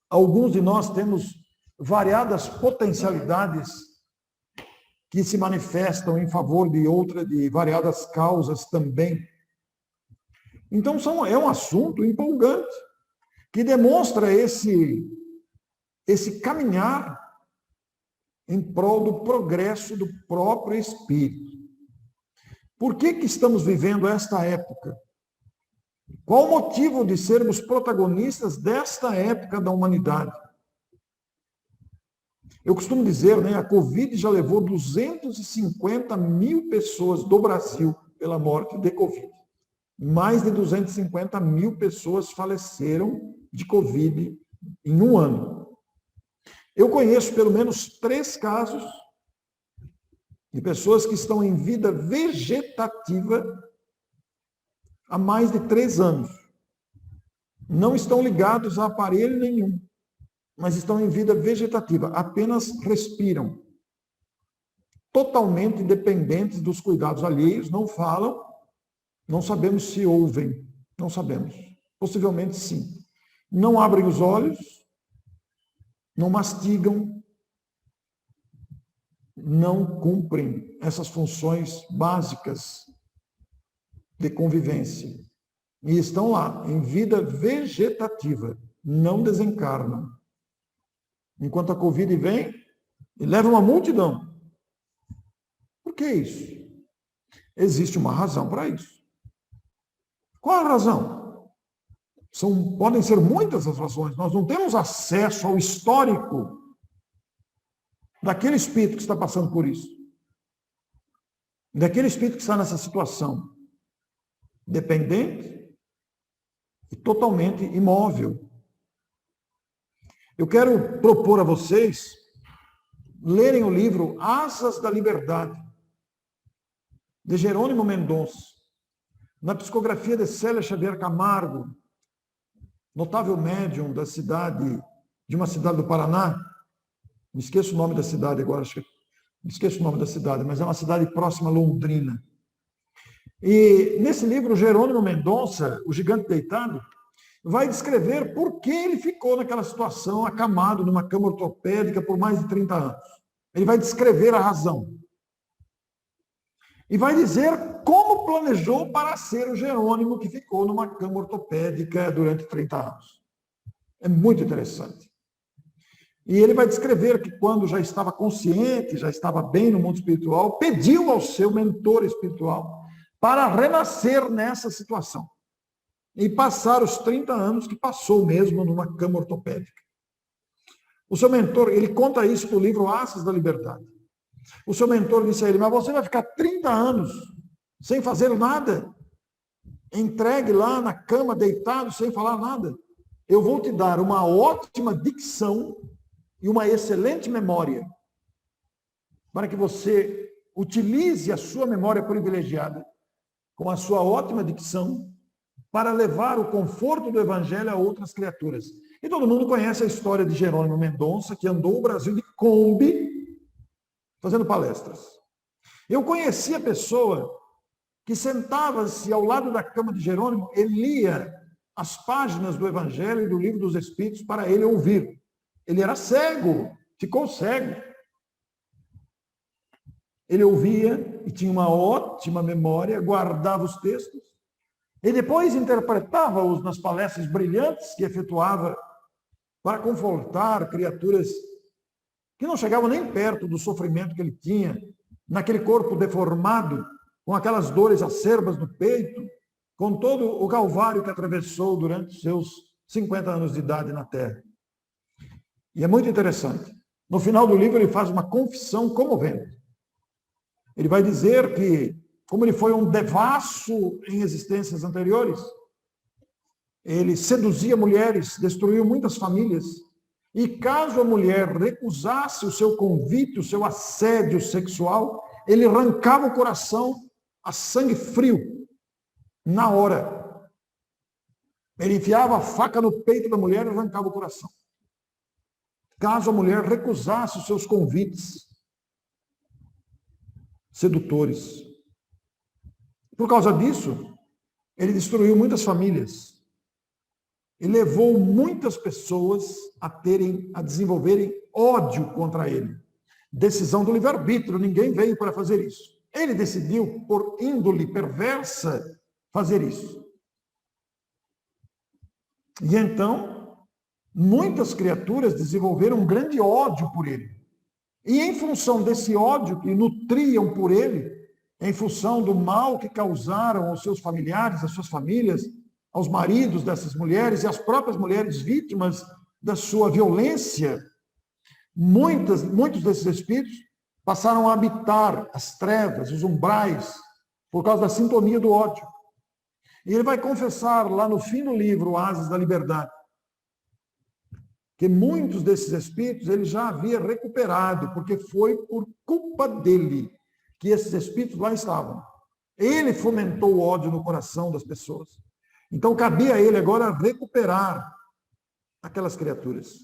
Speaker 4: Alguns de nós temos variadas potencialidades que se manifestam em favor de variadas causas também. Então, é um assunto empolgante, que demonstra esse caminhar em prol do progresso do próprio espírito. Por que estamos vivendo esta época? Qual o motivo de sermos protagonistas desta época da humanidade? Eu costumo dizer, a Covid já levou 250 mil pessoas do Brasil pela morte de Covid. Mais de 250 mil pessoas faleceram de Covid em um ano. Eu conheço pelo menos 3 casos de pessoas que estão em vida vegetativa há mais de 3 anos. Não estão ligados a aparelho nenhum, mas estão em vida vegetativa, apenas respiram. Totalmente dependentes dos cuidados alheios, não falam, não sabemos se ouvem, não sabemos. Possivelmente sim. Não abrem os olhos, não mastigam, não cumprem essas funções básicas de convivência. E estão lá, em vida vegetativa, não desencarnam. Enquanto a Covid vem e leva uma multidão. Por que isso? Existe uma razão para isso. Qual a razão? Podem ser muitas as razões. Nós não temos acesso ao histórico daquele espírito que está passando por isso. Daquele espírito que está nessa situação. Dependente e totalmente imóvel. Eu quero propor a vocês lerem o livro Asas da Liberdade, de Jerônimo Mendonça, na psicografia de Célia Xavier Camargo, notável médium de uma cidade do Paraná. Me esqueço o nome da cidade agora, me esqueço o nome da cidade, mas é uma cidade próxima a Londrina. E nesse livro, Jerônimo Mendonça, O Gigante Deitado, vai descrever por que ele ficou naquela situação, acamado numa cama ortopédica por mais de 30 anos. Ele vai descrever a razão. E vai dizer como planejou para ser o Jerônimo que ficou numa cama ortopédica durante 30 anos. É muito interessante. E ele vai descrever que quando já estava consciente, já estava bem no mundo espiritual, pediu ao seu mentor espiritual para renascer nessa situação. E passar os 30 anos que passou mesmo numa cama ortopédica. O seu mentor, ele conta isso no livro Asas da Liberdade. O seu mentor disse a ele, mas você vai ficar 30 anos sem fazer nada, entregue lá na cama, deitado, sem falar nada. Eu vou te dar uma ótima dicção e uma excelente memória, para que você utilize a sua memória privilegiada, com a sua ótima dicção, para levar o conforto do Evangelho a outras criaturas. E todo mundo conhece a história de Jerônimo Mendonça, que andou o Brasil de Kombi, fazendo palestras. Eu conheci a pessoa que sentava-se ao lado da cama de Jerônimo e lia as páginas do Evangelho e do Livro dos Espíritos para ele ouvir. Ele era cego, ficou cego. Ele ouvia e tinha uma ótima memória, guardava os textos, e depois interpretava-os nas palestras brilhantes que efetuava para confortar criaturas que não chegavam nem perto do sofrimento que ele tinha, naquele corpo deformado, com aquelas dores acerbas no peito, com todo o calvário que atravessou durante os seus 50 anos de idade na Terra. E é muito interessante. No final do livro, ele faz uma confissão comovente. Ele vai dizer que, como ele foi um devasso em existências anteriores, ele seduzia mulheres, destruiu muitas famílias, e caso a mulher recusasse o seu convite, o seu assédio sexual, ele arrancava o coração a sangue frio, na hora. Ele enfiava a faca no peito da mulher e arrancava o coração. Caso a mulher recusasse os seus convites sedutores. Por causa disso, ele destruiu muitas famílias e levou muitas pessoas a desenvolverem ódio contra ele. Decisão do livre-arbítrio, ninguém veio para fazer isso. Ele decidiu, por índole perversa, fazer isso. E então, muitas criaturas desenvolveram um grande ódio por ele. E em função desse ódio que nutriam por ele, em função do mal que causaram aos seus familiares, às suas famílias, aos maridos dessas mulheres e às próprias mulheres vítimas da sua violência, muitos desses espíritos passaram a habitar as trevas, os umbrais, por causa da sintonia do ódio. E ele vai confessar lá no fim do livro, Asas da Liberdade, que muitos desses espíritos ele já havia recuperado, porque foi por culpa dele que esses espíritos lá estavam. Ele fomentou o ódio no coração das pessoas. Então, cabia a ele agora recuperar aquelas criaturas.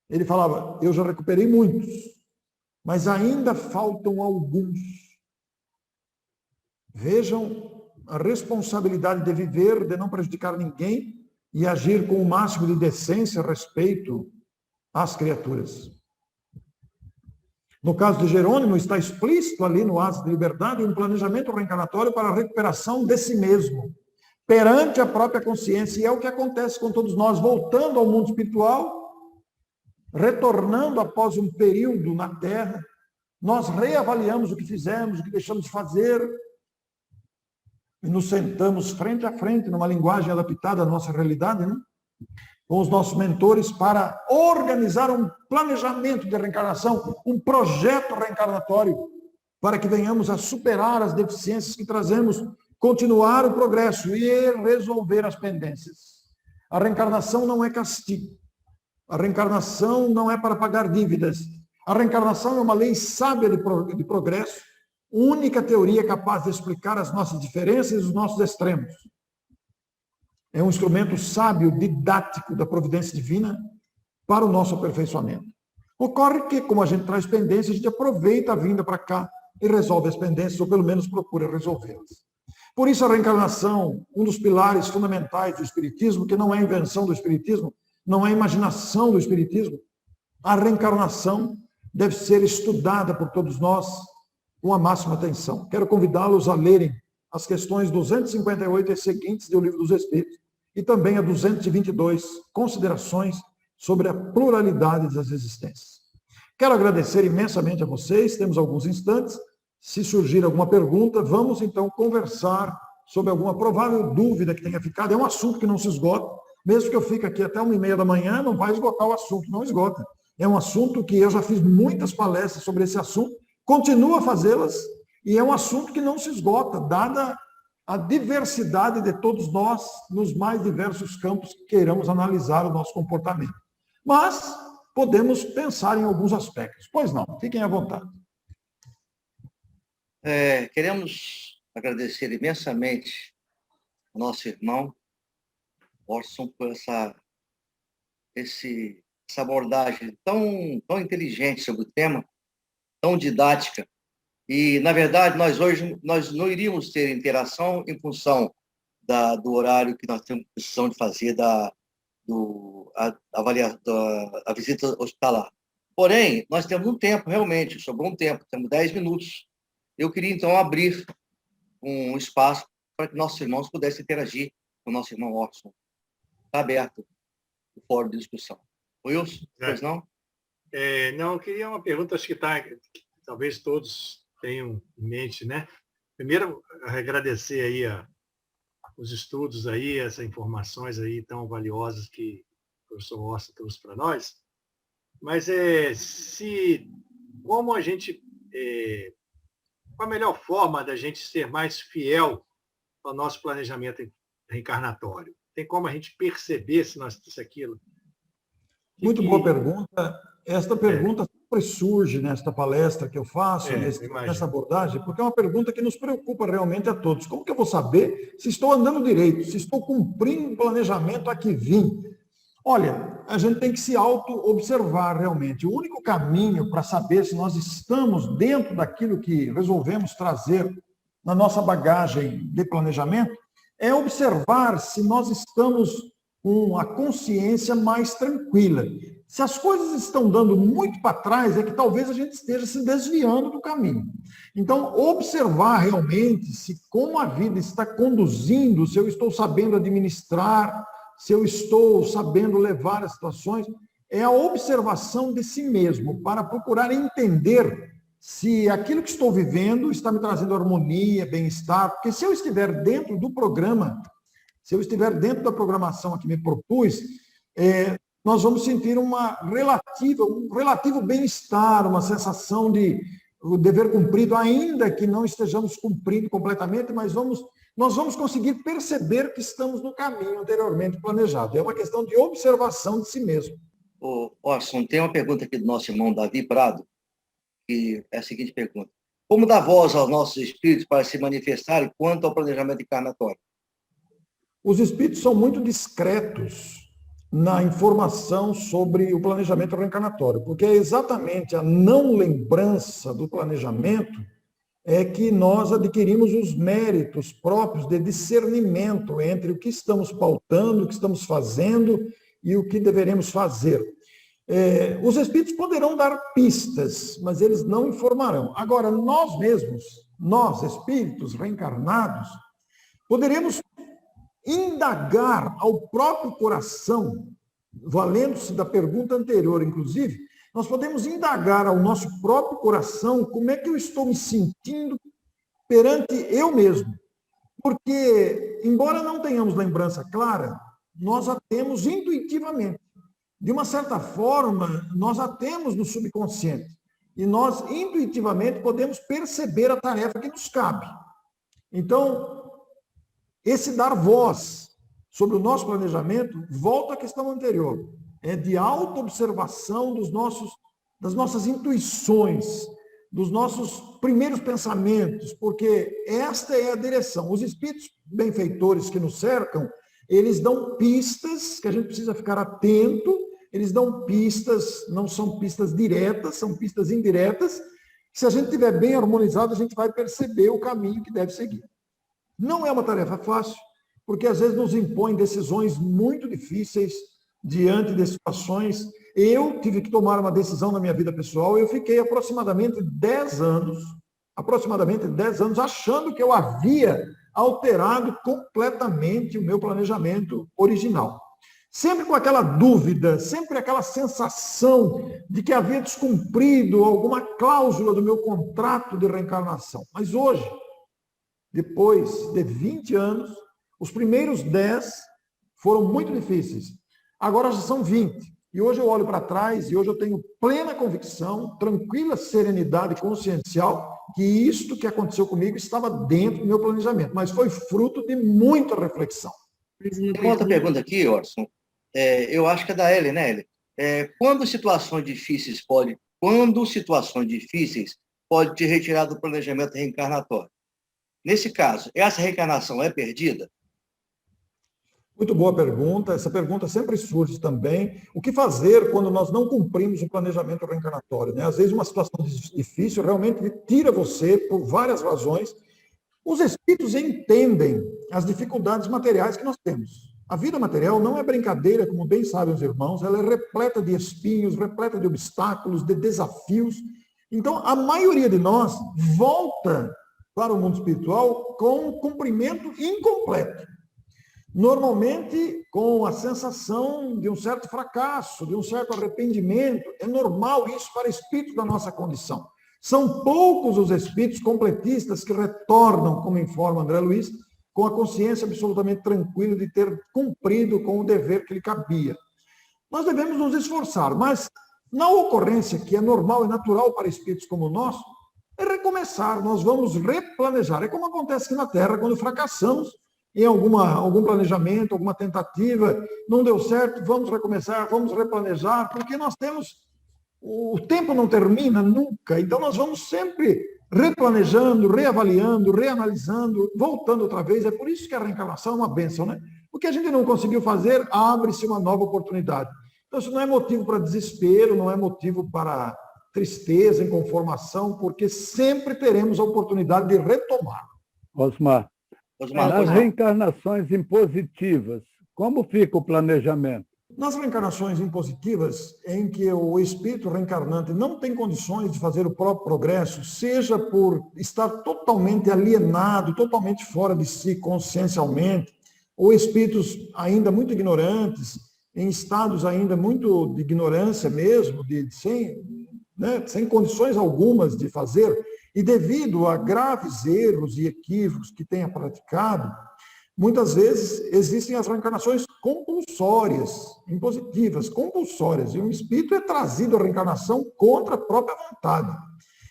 Speaker 4: Ele falava, eu já recuperei muitos, mas ainda faltam alguns. Vejam a responsabilidade de viver, de não prejudicar ninguém e agir com o máximo de decência, respeito às criaturas. No caso de Jerônimo, está explícito ali no Asas de Liberdade um planejamento reencarnatório para a recuperação de si mesmo, perante a própria consciência. E é o que acontece com todos nós, voltando ao mundo espiritual, retornando após um período na Terra, nós reavaliamos o que fizemos, o que deixamos de fazer, e nos sentamos frente a frente, numa linguagem adaptada à nossa realidade, né? Com os nossos mentores, para organizar um planejamento de reencarnação, um projeto reencarnatório, para que venhamos a superar as deficiências que trazemos, continuar o progresso e resolver as pendências. A reencarnação não é castigo. A reencarnação não é para pagar dívidas. A reencarnação é uma lei sábia de progresso, única teoria capaz de explicar as nossas diferenças e os nossos extremos. É um instrumento sábio, didático da providência divina para o nosso aperfeiçoamento. Ocorre que, como a gente traz pendências, a gente aproveita a vinda para cá e resolve as pendências, ou pelo menos procura resolvê-las. Por isso, a reencarnação, um dos pilares fundamentais do Espiritismo, que não é invenção do Espiritismo, não é imaginação do Espiritismo, a reencarnação deve ser estudada por todos nós com a máxima atenção. Quero convidá-los a lerem as questões 258 e seguintes do Livro dos Espíritos e também a 222, considerações sobre a pluralidade das existências. Quero agradecer imensamente a vocês, temos alguns instantes. Se surgir alguma pergunta, vamos então conversar sobre alguma provável dúvida que tenha ficado. É um assunto que não se esgota, mesmo que eu fique aqui até 1h30 da manhã, não vai esgotar o assunto, não esgota. É um assunto que eu já fiz muitas palestras sobre esse assunto, continuo a fazê-las, e é um assunto que não se esgota, dada a diversidade de todos nós nos mais diversos campos que queiramos analisar o nosso comportamento. Mas podemos pensar em alguns aspectos. Pois não, fiquem à vontade.
Speaker 1: Queremos agradecer imensamente ao nosso irmão Orson por essa abordagem tão inteligente sobre o tema, tão didática. E, na verdade, nós não iríamos ter interação em função do horário que nós temos precisão de fazer da visita hospitalar. Porém, nós temos um tempo, realmente, sobrou um tempo, temos 10 minutos. Eu queria, então, abrir um espaço para que nossos irmãos pudessem interagir com o nosso irmão Orson. Está aberto o fórum de discussão. Wilson, pois não?
Speaker 5: Não, eu queria uma pergunta, acho que talvez todos tenham em mente, né? Primeiro, agradecer aí os estudos aí, essas informações aí tão valiosas que o professor Orson trouxe para nós. Mas como a gente, qual a melhor forma da gente ser mais fiel ao nosso planejamento reencarnatório? Tem como a gente perceber se aquilo?
Speaker 4: Muito boa pergunta. Esta pergunta sempre surge nesta palestra que eu faço, nessa abordagem, porque é uma pergunta que nos preocupa realmente a todos. Como que eu vou saber se estou andando direito, se estou cumprindo o planejamento a que vim? Olha, a gente tem que se auto-observar realmente. O único caminho para saber se nós estamos dentro daquilo que resolvemos trazer na nossa bagagem de planejamento é observar se nós estamos com a consciência mais tranquila. Se as coisas estão dando muito para trás, é que talvez a gente esteja se desviando do caminho. Então, observar realmente se como a vida está conduzindo, se eu estou sabendo administrar, se eu estou sabendo levar as situações, é a observação de si mesmo, para procurar entender se aquilo que estou vivendo está me trazendo harmonia, bem-estar, porque se eu estiver dentro do programa, se eu estiver dentro da programação a que me propus, nós vamos sentir um relativo bem-estar, uma sensação de o dever cumprido, ainda que não estejamos cumprindo completamente, mas nós vamos conseguir perceber que estamos no caminho anteriormente planejado. É uma questão de observação de si mesmo.
Speaker 1: Orson, tem uma pergunta aqui do nosso irmão Davi Prado, que é a seguinte pergunta: como dar voz aos nossos espíritos para se manifestarem quanto ao planejamento encarnatório?
Speaker 4: Os espíritos são muito discretos na informação sobre o planejamento reencarnatório, porque é exatamente a não lembrança do planejamento é que nós adquirimos os méritos próprios de discernimento entre o que estamos pautando, o que estamos fazendo e o que deveremos fazer. Os espíritos poderão dar pistas, mas eles não informarão. Agora, nós mesmos, nós, espíritos reencarnados, poderemos indagar ao próprio coração, valendo-se da pergunta anterior, inclusive, nós podemos indagar ao nosso próprio coração como é que eu estou me sentindo perante eu mesmo. Porque, embora não tenhamos lembrança clara, nós a temos intuitivamente. De uma certa forma, nós a temos no subconsciente. E nós, intuitivamente, podemos perceber a tarefa que nos cabe. Então, esse dar voz sobre o nosso planejamento volta à questão anterior. É de auto-observação das nossas intuições, dos nossos primeiros pensamentos, porque esta é a direção. Os espíritos benfeitores que nos cercam, eles dão pistas que a gente precisa ficar atento, eles dão pistas, não são pistas diretas, são pistas indiretas. Se a gente estiver bem harmonizado, a gente vai perceber o caminho que deve seguir. Não é uma tarefa fácil, porque às vezes nos impõe decisões muito difíceis diante de situações. Eu tive que tomar uma decisão na minha vida pessoal, eu fiquei aproximadamente 10 anos achando que eu havia alterado completamente o meu planejamento original. Sempre com aquela dúvida, sempre aquela sensação de que havia descumprido alguma cláusula do meu contrato de reencarnação. Mas hoje, depois de 20 anos, os primeiros 10 foram muito difíceis. Agora já são 20. E hoje eu olho para trás e hoje eu tenho plena convicção, tranquila serenidade consciencial, que isto que aconteceu comigo estava dentro do meu planejamento, mas foi fruto de muita reflexão.
Speaker 1: Tem uma outra pergunta aqui, Orson. Eu acho que é da Ellen, né, Ellen? Quando situações difíceis pode te retirar do planejamento reencarnatório? Nesse caso, essa reencarnação é perdida?
Speaker 4: Muito boa pergunta. Essa pergunta sempre surge também. O que fazer quando nós não cumprimos o planejamento reencarnatório, né? Às vezes uma situação difícil realmente tira você por várias razões. Os espíritos entendem as dificuldades materiais que nós temos. A vida material não é brincadeira, como bem sabem os irmãos, ela é repleta de espinhos, repleta de obstáculos, de desafios. Então, a maioria de nós volta para o mundo espiritual com um cumprimento incompleto. Normalmente com a sensação de um certo fracasso, de um certo arrependimento. É normal isso para espíritos da nossa condição. São poucos os espíritos completistas que retornam, como informa André Luiz, com a consciência absolutamente tranquila de ter cumprido com o dever que lhe cabia. Nós devemos nos esforçar, mas na ocorrência, que é normal e natural para espíritos como o nosso, é recomeçar, nós vamos replanejar. É como acontece aqui na Terra, quando fracassamos em algum planejamento, alguma tentativa, não deu certo, vamos recomeçar, vamos replanejar, porque nós temos, o tempo não termina nunca, então nós vamos sempre replanejando, reavaliando, reanalisando, voltando outra vez. É por isso que a reencarnação é uma bênção, né? O que a gente não conseguiu fazer, abre-se uma nova oportunidade. Então, isso não é motivo para desespero, não é motivo para tristeza, inconformação, porque sempre teremos a oportunidade de retomar.
Speaker 6: Osmar,
Speaker 1: Osmar,
Speaker 6: nas reencarnações impositivas, como fica o planejamento?
Speaker 4: Nas reencarnações impositivas, em que o espírito reencarnante não tem condições de fazer o próprio progresso, seja por estar totalmente alienado, totalmente fora de si consciencialmente, ou espíritos ainda muito ignorantes, em estados ainda muito de ignorância mesmo, sem condições algumas de fazer, e devido a graves erros e equívocos que tenha praticado, muitas vezes existem as reencarnações compulsórias, impositivas, compulsórias, e um espírito é trazido à reencarnação contra a própria vontade.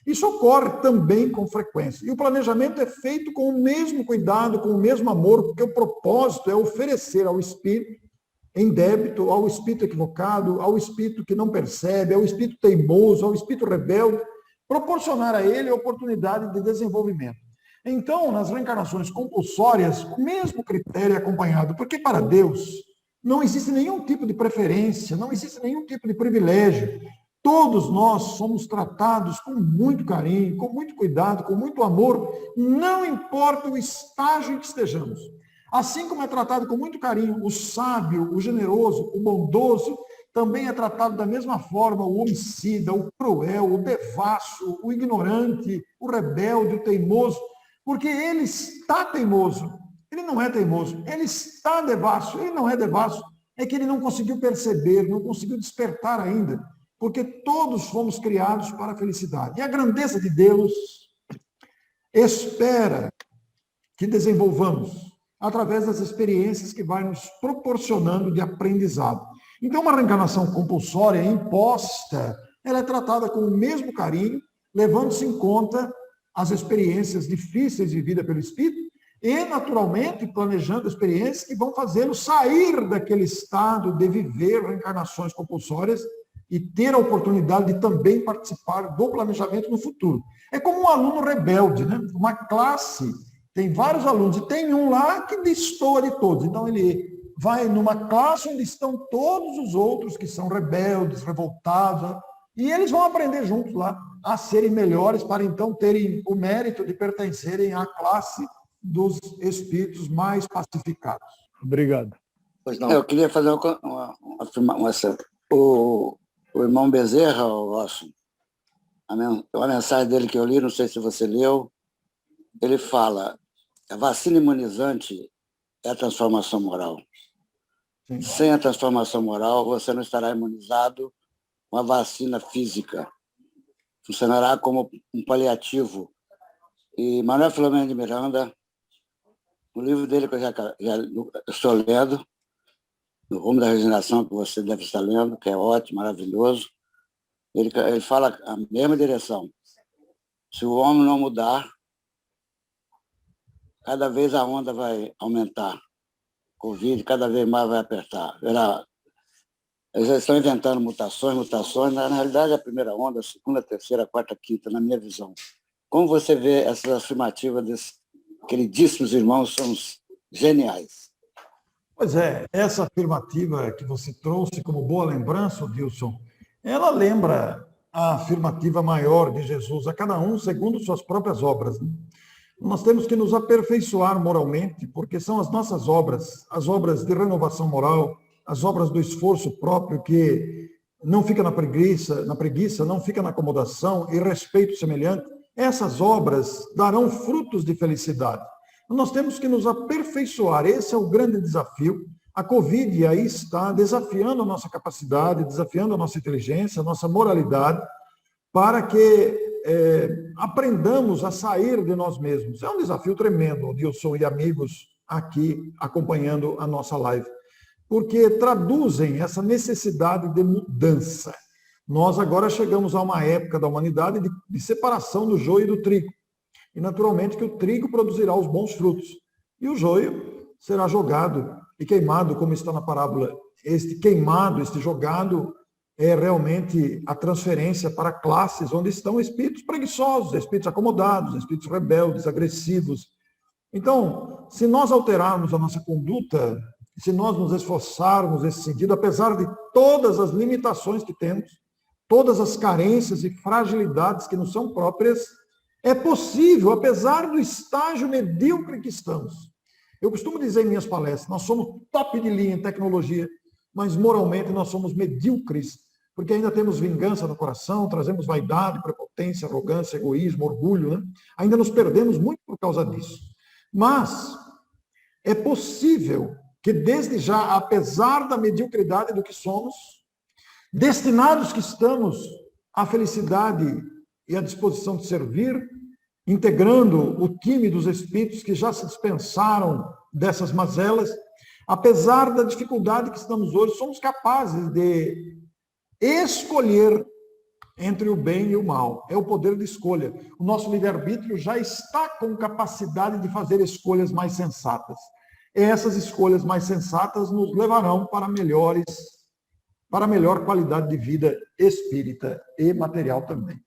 Speaker 4: Isso ocorre também com frequência. E o planejamento é feito com o mesmo cuidado, com o mesmo amor, porque o propósito é oferecer ao espírito em débito, ao espírito equivocado, ao espírito que não percebe, ao espírito teimoso, ao espírito rebelde, proporcionar a ele a oportunidade de desenvolvimento. Então, nas reencarnações compulsórias, o mesmo critério é acompanhado, porque para Deus não existe nenhum tipo de preferência, não existe nenhum tipo de privilégio. Todos nós somos tratados com muito carinho, com muito cuidado, com muito amor, não importa o estágio em que estejamos. Assim como é tratado com muito carinho o sábio, o generoso, o bondoso, também é tratado da mesma forma o homicida, o cruel, o devasso, o ignorante, o rebelde, o teimoso, porque ele está teimoso, ele não é teimoso, ele está devasso, ele não é devasso, é que ele não conseguiu perceber, não conseguiu despertar ainda, porque todos fomos criados para a felicidade. E a grandeza de Deus espera que desenvolvamos através das experiências que vai nos proporcionando de aprendizado. Então, uma reencarnação compulsória, imposta, ela é tratada com o mesmo carinho, levando-se em conta as experiências difíceis vividas pelo espírito e, naturalmente, planejando experiências que vão fazê-lo sair daquele estado de viver reencarnações compulsórias e ter a oportunidade de também participar do planejamento no futuro. É como um aluno rebelde, né? Uma classe tem vários alunos, e tem um lá que destoa de todos. Então, ele vai numa classe onde estão todos os outros que são rebeldes, revoltados, né? E eles vão aprender juntos lá a serem melhores para, então, terem o mérito de pertencerem à classe dos espíritos mais pacificados.
Speaker 6: Obrigado.
Speaker 1: Pois não.
Speaker 3: Eu queria fazer uma afirmação. O irmão Bezerra, a mensagem dele que eu li, não sei se você leu, ele fala: a vacina imunizante é a transformação moral.
Speaker 4: Sim.
Speaker 3: Sem a transformação moral, você não estará imunizado com a vacina física. Funcionará como um paliativo. E Manuel Filomeno de Miranda, o livro dele que eu já estou lendo, No Rumo da Regeneração, que você deve estar lendo, que é ótimo, maravilhoso, ele fala a mesma direção. Se o homem não mudar, cada vez a onda vai aumentar. Covid cada vez mais vai apertar. Eles estão inventando mutações. Na realidade, a primeira onda, a segunda, a terceira, a quarta, a quinta, na minha visão. Como você vê essas afirmativas desses queridíssimos irmãos, são geniais.
Speaker 4: Pois é, essa afirmativa que você trouxe como boa lembrança, Dilson, ela lembra a afirmativa maior de Jesus, a cada um segundo suas próprias obras, né? Nós temos que nos aperfeiçoar moralmente, porque são as nossas obras, as obras de renovação moral, as obras do esforço próprio, que não fica na preguiça, não fica na acomodação e respeito semelhante. Essas obras darão frutos de felicidade. Nós temos que nos aperfeiçoar, esse é o grande desafio. A Covid aí está desafiando a nossa capacidade, desafiando a nossa inteligência, a nossa moralidade, para que aprendamos a sair de nós mesmos. É um desafio tremendo, Dilson e amigos aqui acompanhando a nossa live, porque traduzem essa necessidade de mudança. Nós agora chegamos a uma época da humanidade de separação do joio e do trigo. E, naturalmente, que o trigo produzirá os bons frutos. E o joio será jogado e queimado, como está na parábola. Este queimado, este jogado, é realmente a transferência para classes onde estão espíritos preguiçosos, espíritos acomodados, espíritos rebeldes, agressivos. Então, se nós alterarmos a nossa conduta, se nós nos esforçarmos nesse sentido, apesar de todas as limitações que temos, todas as carências e fragilidades que nos são próprias, é possível, apesar do estágio medíocre que estamos. Eu costumo dizer em minhas palestras, nós somos top de linha em tecnologia, mas moralmente nós somos medíocres, porque ainda temos vingança no coração, trazemos vaidade, prepotência, arrogância, egoísmo, orgulho, né? Ainda nos perdemos muito por causa disso. Mas é possível que desde já, apesar da mediocridade do que somos, destinados que estamos à felicidade e à disposição de servir, integrando o time dos espíritos que já se dispensaram dessas mazelas, apesar da dificuldade que estamos hoje, somos capazes de escolher entre o bem e o mal. É o poder de escolha. O nosso livre-arbítrio já está com capacidade de fazer escolhas mais sensatas. Essas escolhas mais sensatas nos levarão para melhor qualidade de vida espírita e material também.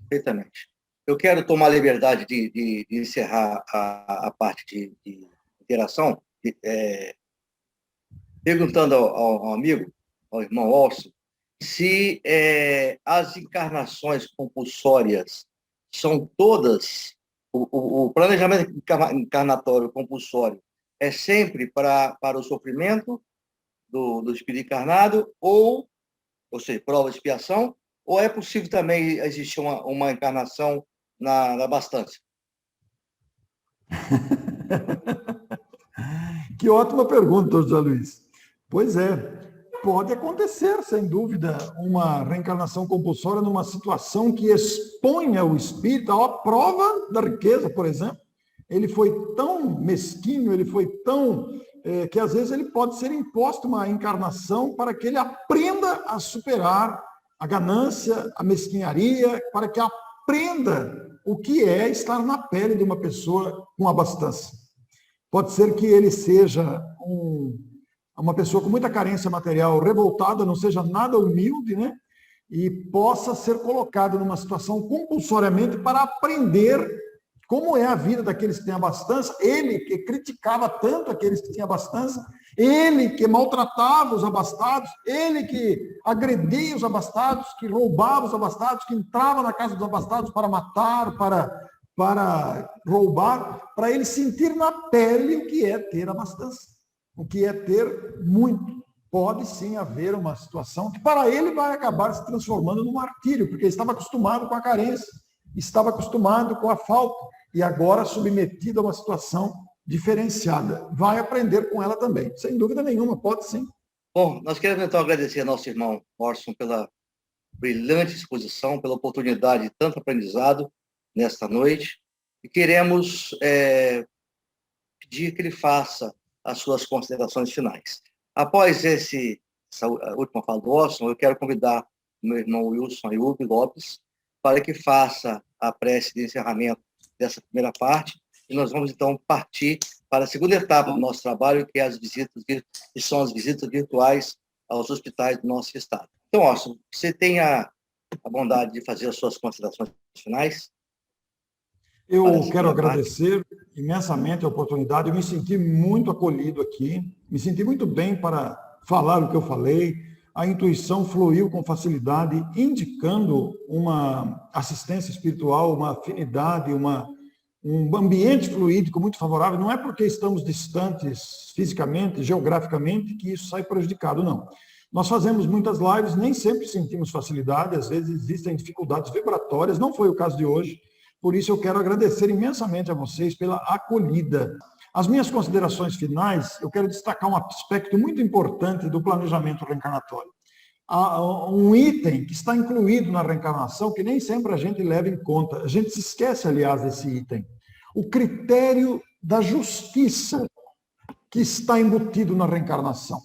Speaker 1: Perfeitamente. Eu quero tomar a liberdade de encerrar a parte de interação, perguntando ao amigo, ao irmão Orson, se as encarnações compulsórias são todas, o planejamento encarnatório compulsório é sempre para o sofrimento do espírito encarnado, ou seja, prova de expiação, ou é possível também existir uma encarnação na abastância?
Speaker 4: Que ótima pergunta, José Luiz. Pois é, pode acontecer, sem dúvida, uma reencarnação compulsória numa situação que exponha o espírito à prova da riqueza, por exemplo. Ele foi tão mesquinho, ele foi tão... que às vezes ele pode ser imposto uma encarnação para que ele aprenda a superar a ganância, a mesquinharia, para que aprenda o que é estar na pele de uma pessoa com abastança. Pode ser que ele seja uma pessoa com muita carência material, revoltada, não seja nada humilde, né? E possa ser colocado numa situação compulsoriamente para aprender como é a vida daqueles que têm abastança. Ele que criticava tanto aqueles que tinham abastança, ele que maltratava os abastados, ele que agredia os abastados, que roubava os abastados, que entrava na casa dos abastados para matar, para roubar, para ele sentir na pele o que é ter abastança, o que é ter muito. Pode sim haver uma situação que para ele vai acabar se transformando num martírio, porque ele estava acostumado com a carência, estava acostumado com a falta, e agora submetido a uma situação diferenciada. Vai aprender com ela também, sem dúvida nenhuma, pode sim.
Speaker 1: Bom, nós queremos então agradecer ao nosso irmão Orson pela brilhante exposição, pela oportunidade de tanto aprendizado nesta noite, e queremos pedir que ele faça as suas considerações finais. Após essa última fala do Orson, eu quero convidar o meu irmão Wilson Ayub Lopes para que faça a prece de encerramento dessa primeira parte, e nós vamos então partir para a segunda etapa do nosso trabalho, que é que são as visitas virtuais aos hospitais do nosso estado. Então, Orson, você tem a bondade de fazer as suas considerações finais?
Speaker 4: Eu quero agradecer imensamente a oportunidade. Eu me senti muito acolhido aqui, me senti muito bem para falar o que eu falei. A intuição fluiu com facilidade, indicando uma assistência espiritual, uma afinidade, um ambiente fluídico muito favorável. Não é porque estamos distantes fisicamente, geograficamente, que isso sai prejudicado, não. Nós fazemos muitas lives, nem sempre sentimos facilidade, às vezes existem dificuldades vibratórias, não foi o caso de hoje. Por isso eu quero agradecer imensamente a vocês pela acolhida. As minhas considerações finais, eu quero destacar um aspecto muito importante do planejamento reencarnatório. Há um item que está incluído na reencarnação que nem sempre a gente leva em conta. A gente se esquece, aliás, desse item. O critério da justiça que está embutido na reencarnação.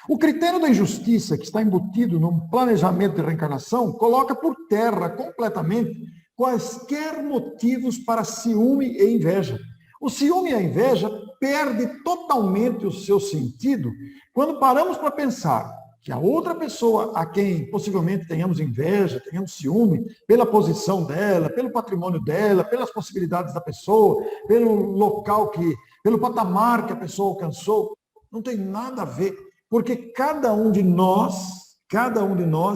Speaker 4: O critério da injustiça que está embutido num planejamento de reencarnação coloca por terra completamente quaisquer motivos para ciúme e inveja. O ciúme e a inveja perdem totalmente o seu sentido quando paramos para pensar que a outra pessoa a quem possivelmente tenhamos inveja, tenhamos ciúme, pela posição dela, pelo patrimônio dela, pelas possibilidades da pessoa, pelo local pelo patamar que a pessoa alcançou, não tem nada a ver, porque cada um de nós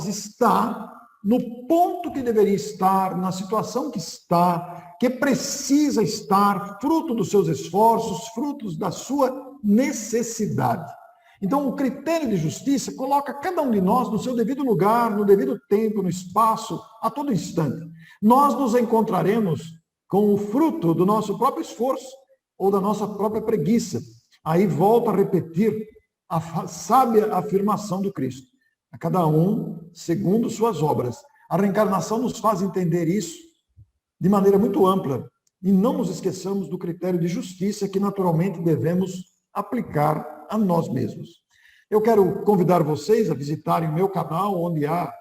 Speaker 4: está no ponto que deveria estar, na situação que está, que precisa estar, fruto dos seus esforços, frutos da sua necessidade. Então, o critério de justiça coloca cada um de nós no seu devido lugar, no devido tempo, no espaço, a todo instante. Nós nos encontraremos com o fruto do nosso próprio esforço ou da nossa própria preguiça. Aí volto a repetir a sábia afirmação do Cristo. A cada um segundo suas obras. A reencarnação nos faz entender isso de maneira muito ampla e não nos esqueçamos do critério de justiça que naturalmente devemos aplicar a nós mesmos. Eu quero convidar vocês a visitarem o meu canal, onde há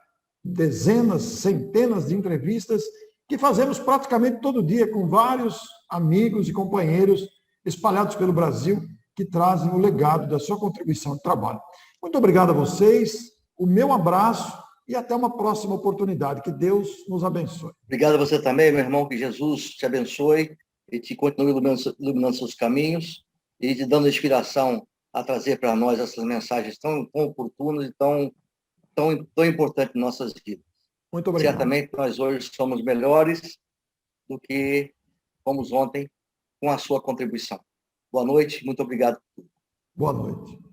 Speaker 4: dezenas, centenas de entrevistas que fazemos praticamente todo dia com vários amigos e companheiros espalhados pelo Brasil que trazem o legado da sua contribuição de trabalho. Muito obrigado a vocês, o meu abraço e até uma próxima oportunidade. Que Deus nos abençoe.
Speaker 1: Obrigado a você também, meu irmão, que Jesus te abençoe e te continue iluminando seus caminhos e te dando inspiração a trazer para nós essas mensagens tão oportunas e tão importantes em nossas vidas.
Speaker 4: Muito obrigado.
Speaker 1: Certamente nós hoje somos melhores do que fomos ontem com a sua contribuição. Boa noite, muito obrigado por tudo.
Speaker 4: Boa noite.